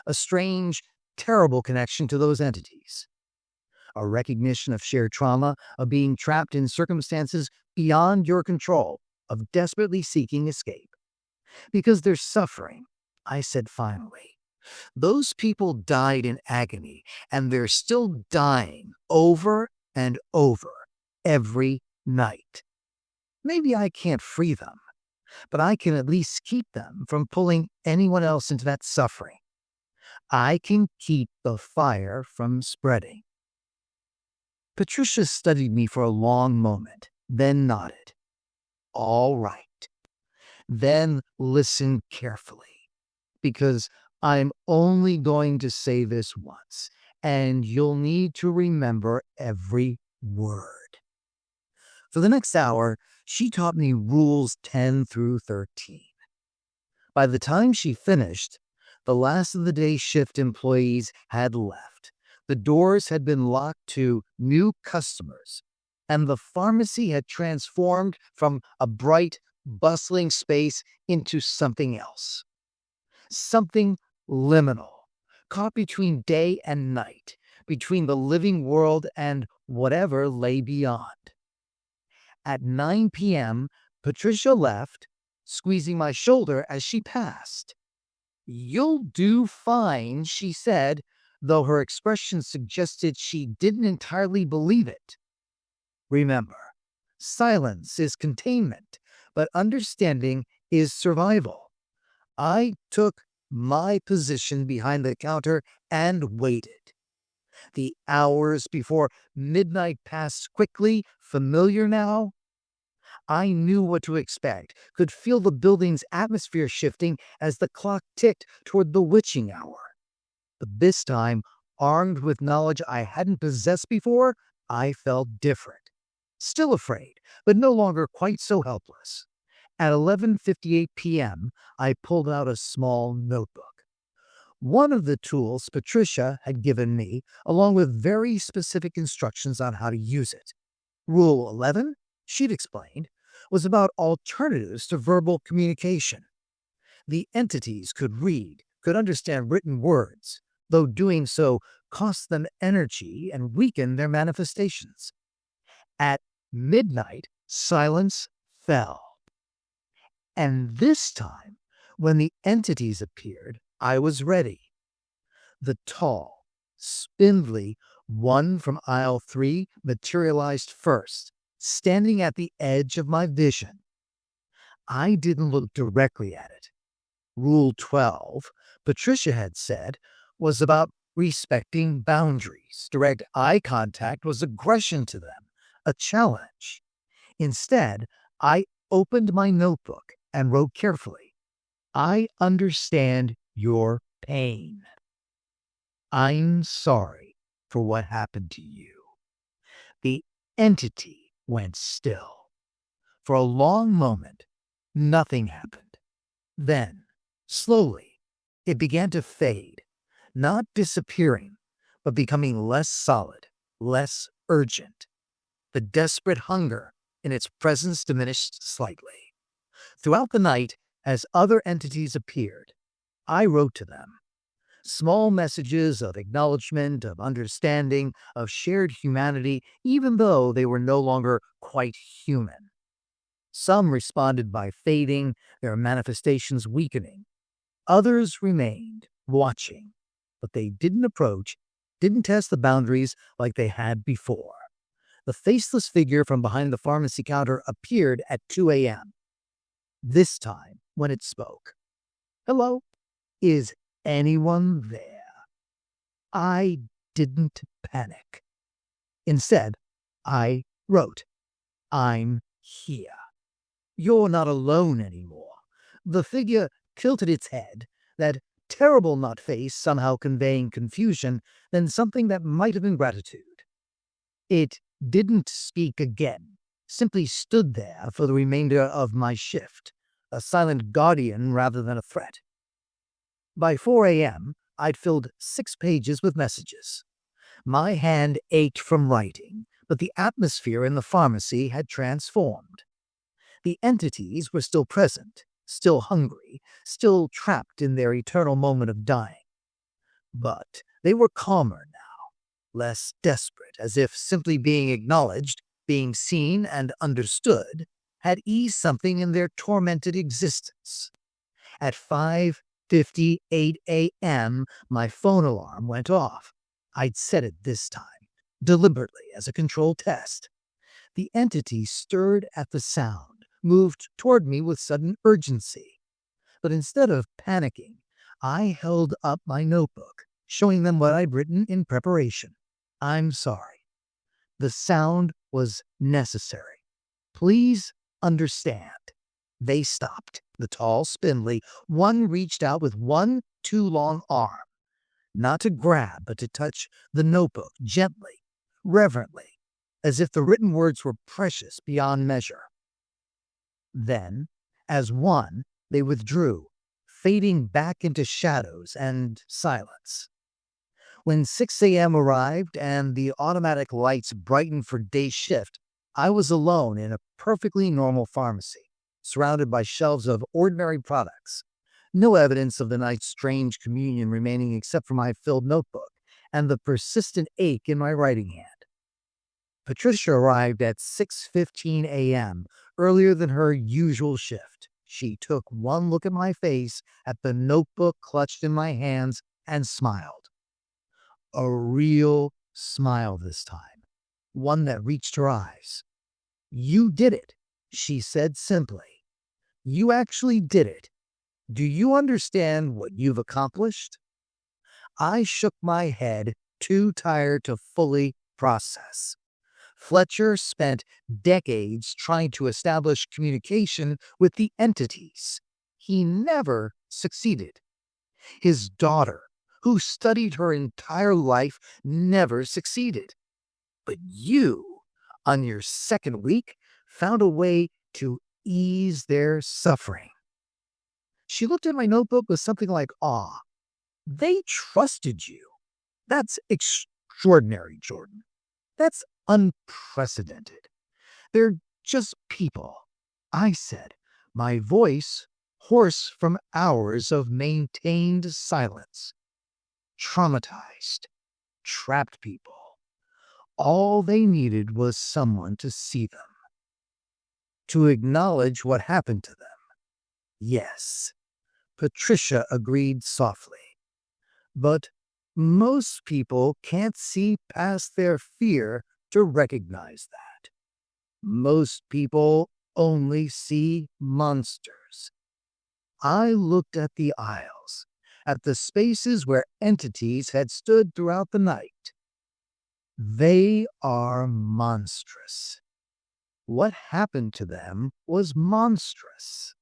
A strange, terrible connection to those entities. A recognition of shared trauma, of being trapped in circumstances beyond your control, of desperately seeking escape. Because they're suffering, I said finally. Those people died in agony, and they're still dying over and over every night. Maybe I can't free them, but I can at least keep them from pulling anyone else into that suffering. I can keep the fire from spreading. Patricia studied me for a long moment, then nodded. All right. Then listen carefully, because I'm only going to say this once, and you'll need to remember every word. For the next hour, she taught me rules 10 through 13. By the time she finished, the last of the day's shift employees had left. The doors had been locked to new customers, and the pharmacy had transformed from a bright, bustling space into something else. Something liminal, caught between day and night, between the living world and whatever lay beyond. At 9 p.m., Patricia left, squeezing my shoulder as she passed. "You'll do fine," she said, though her expression suggested she didn't entirely believe it. Remember, silence is containment, but understanding is survival. I took my position behind the counter and waited. The hours before midnight passed quickly, familiar now. I knew what to expect, could feel the building's atmosphere shifting as the clock ticked toward the witching hour. But this time, armed with knowledge I hadn't possessed before, I felt different. Still afraid, but no longer quite so helpless. At 11:58 p.m., I pulled out a small notebook. One of the tools Patricia had given me, along with very specific instructions on how to use it. Rule 11, she'd explained, was about alternatives to verbal communication. The entities could read, could understand written words, though doing so cost them energy and weakened their manifestations. At midnight, silence fell. And this time, when the entities appeared, I was ready. The tall, spindly one from aisle 3 materialized first, standing at the edge of my vision. I didn't look directly at it. Rule 12, Patricia had said, was about respecting boundaries. Direct eye contact was aggression to them, a challenge. Instead, I opened my notebook and wrote carefully, "I understand your pain. I'm sorry for what happened to you." The entity went still. For a long moment, nothing happened. Then, slowly, it began to fade, not disappearing, but becoming less solid, less urgent. The desperate hunger in its presence diminished slightly. Throughout the night, as other entities appeared, I wrote to them. Small messages of acknowledgement, of understanding, of shared humanity, even though they were no longer quite human. Some responded by fading, their manifestations weakening. Others remained, watching, but they didn't approach, didn't test the boundaries like they had before. The faceless figure from behind the pharmacy counter appeared at 2 a.m. This time, when it spoke. "Hello? Is anyone there?" I didn't panic. Instead, I wrote, "I'm here. You're not alone anymore." The figure tilted its head, that terrible nut face somehow conveying confusion, then something that might have been gratitude. It didn't speak again, simply stood there for the remainder of my shift, a silent guardian rather than a threat. By 4 a.m., I'd filled 6 pages with messages. My hand ached from writing, but the atmosphere in the pharmacy had transformed. The entities were still present, still hungry, still trapped in their eternal moment of dying. But they were calmer now, less desperate, as if simply being acknowledged, being seen and understood, had eased something in their tormented existence. At 5:58 a.m., my phone alarm went off. I'd set it this time, deliberately as a controlled test. The entity stirred at the sound, moved toward me with sudden urgency. But instead of panicking, I held up my notebook, showing them what I'd written in preparation. "I'm sorry. The sound was necessary. Please understand." They stopped, the tall, spindly. One reached out with one too long arm, not to grab, but to touch the notebook gently, reverently, as if the written words were precious beyond measure. Then, as one, they withdrew, fading back into shadows and silence. When 6 a.m. arrived and the automatic lights brightened for day shift, I was alone in a perfectly normal pharmacy, surrounded by shelves of ordinary products. No evidence of the night's strange communion remaining except for my filled notebook and the persistent ache in my writing hand. Patricia arrived at 6:15 a.m., earlier than her usual shift. She took one look at my face, at the notebook clutched in my hands, and smiled. A real smile this time, one that reached her eyes. "You did it," she said simply. "You actually did it. Do you understand what you've accomplished?" I shook my head, too tired to fully process. Fletcher spent decades trying to establish communication with the entities. He never succeeded. His daughter, who studied her entire life, never succeeded. But you, on your second week, found a way to ease their suffering. She looked at my notebook with something like awe. "They trusted you. That's extraordinary, Jordan. That's unprecedented. They're just people," I said, my voice hoarse from hours of maintained silence. "Traumatized, trapped people. All they needed was someone to see them, to acknowledge what happened to them." "Yes," Patricia agreed softly. "But most people can't see past their fear to recognize that. Most people only see monsters." I looked at the aisles, at the spaces where entities had stood throughout the night. They are monstrous. What happened to them was monstrous.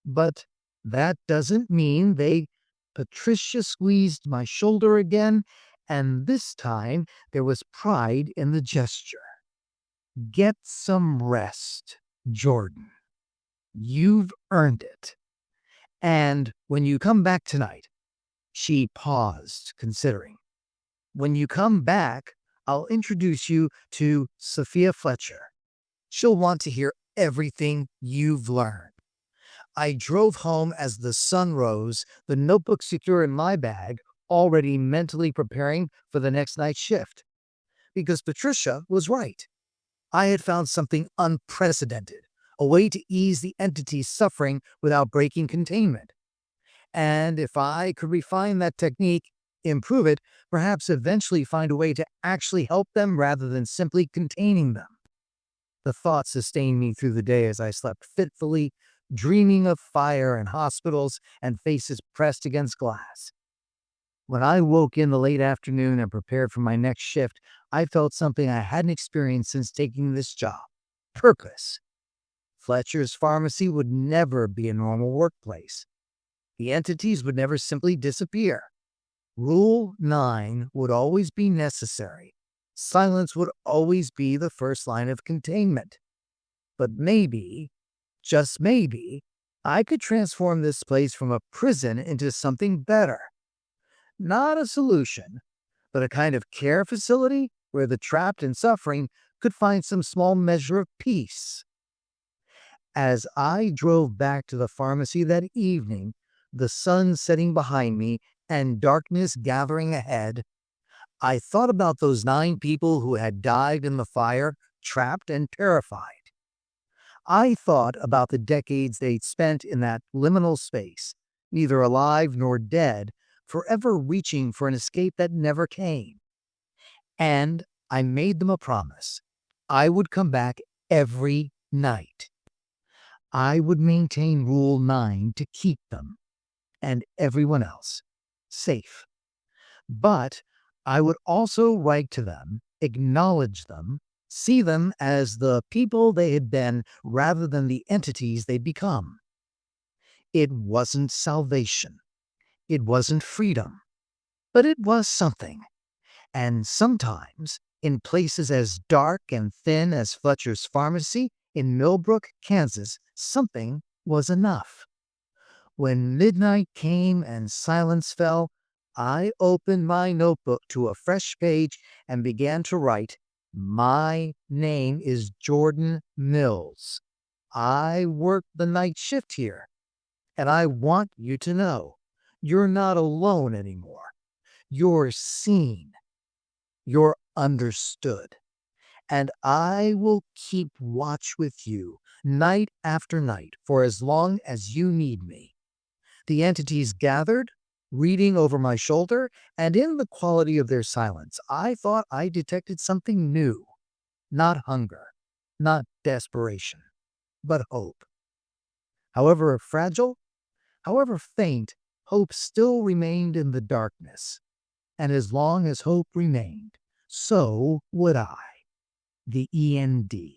But that doesn't mean they... Patricia squeezed my shoulder again, and this time there was pride in the gesture. "Get some rest, Jordan. You've earned it. And when you come back tonight..." She paused, considering. "When you come back, I'll introduce you to Sophia Fletcher. She'll want to hear everything you've learned." I drove home as the sun rose, the notebook secure in my bag, already mentally preparing for the next night's shift. Because Patricia was right. I had found something unprecedented, a way to ease the entity's suffering without breaking containment. And if I could refine that technique, improve it, perhaps eventually find a way to actually help them rather than simply containing them. The thought sustained me through the day as I slept fitfully, dreaming of fire and hospitals and faces pressed against glass. When I woke in the late afternoon and prepared for my next shift, I felt something I hadn't experienced since taking this job: purpose. Fletcher's Pharmacy would never be a normal workplace. The entities would never simply disappear. Rule 9 would always be necessary. Silence would always be the first line of containment. But maybe, just maybe, I could transform this place from a prison into something better. Not a solution, but a kind of care facility where the trapped and suffering could find some small measure of peace. As I drove back to the pharmacy that evening, the sun setting behind me and darkness gathering ahead, I thought about those 9 people who had died in the fire, trapped and terrified. I thought about the decades they'd spent in that liminal space, neither alive nor dead, forever reaching for an escape that never came. And I made them a promise. I would come back every night. I would maintain Rule 9 to keep them, and everyone else, safe. But I would also write to them, acknowledge them, see them as the people they had been rather than the entities they'd become. It wasn't salvation. It wasn't freedom. But it was something. And sometimes, in places as dark and thin as Fletcher's Pharmacy in Millbrook, Kansas, something was enough. When midnight came and silence fell, I opened my notebook to a fresh page and began to write, "My name is Jordan Mills. I work the night shift here, and I want you to know you're not alone anymore. You're seen. You're understood. And I will keep watch with you night after night for as long as you need me." The entities gathered, reading over my shoulder, and in the quality of their silence, I thought I detected something new. Not hunger, not desperation, but hope. However fragile, however faint, hope still remained in the darkness. And as long as hope remained, so would I. The END.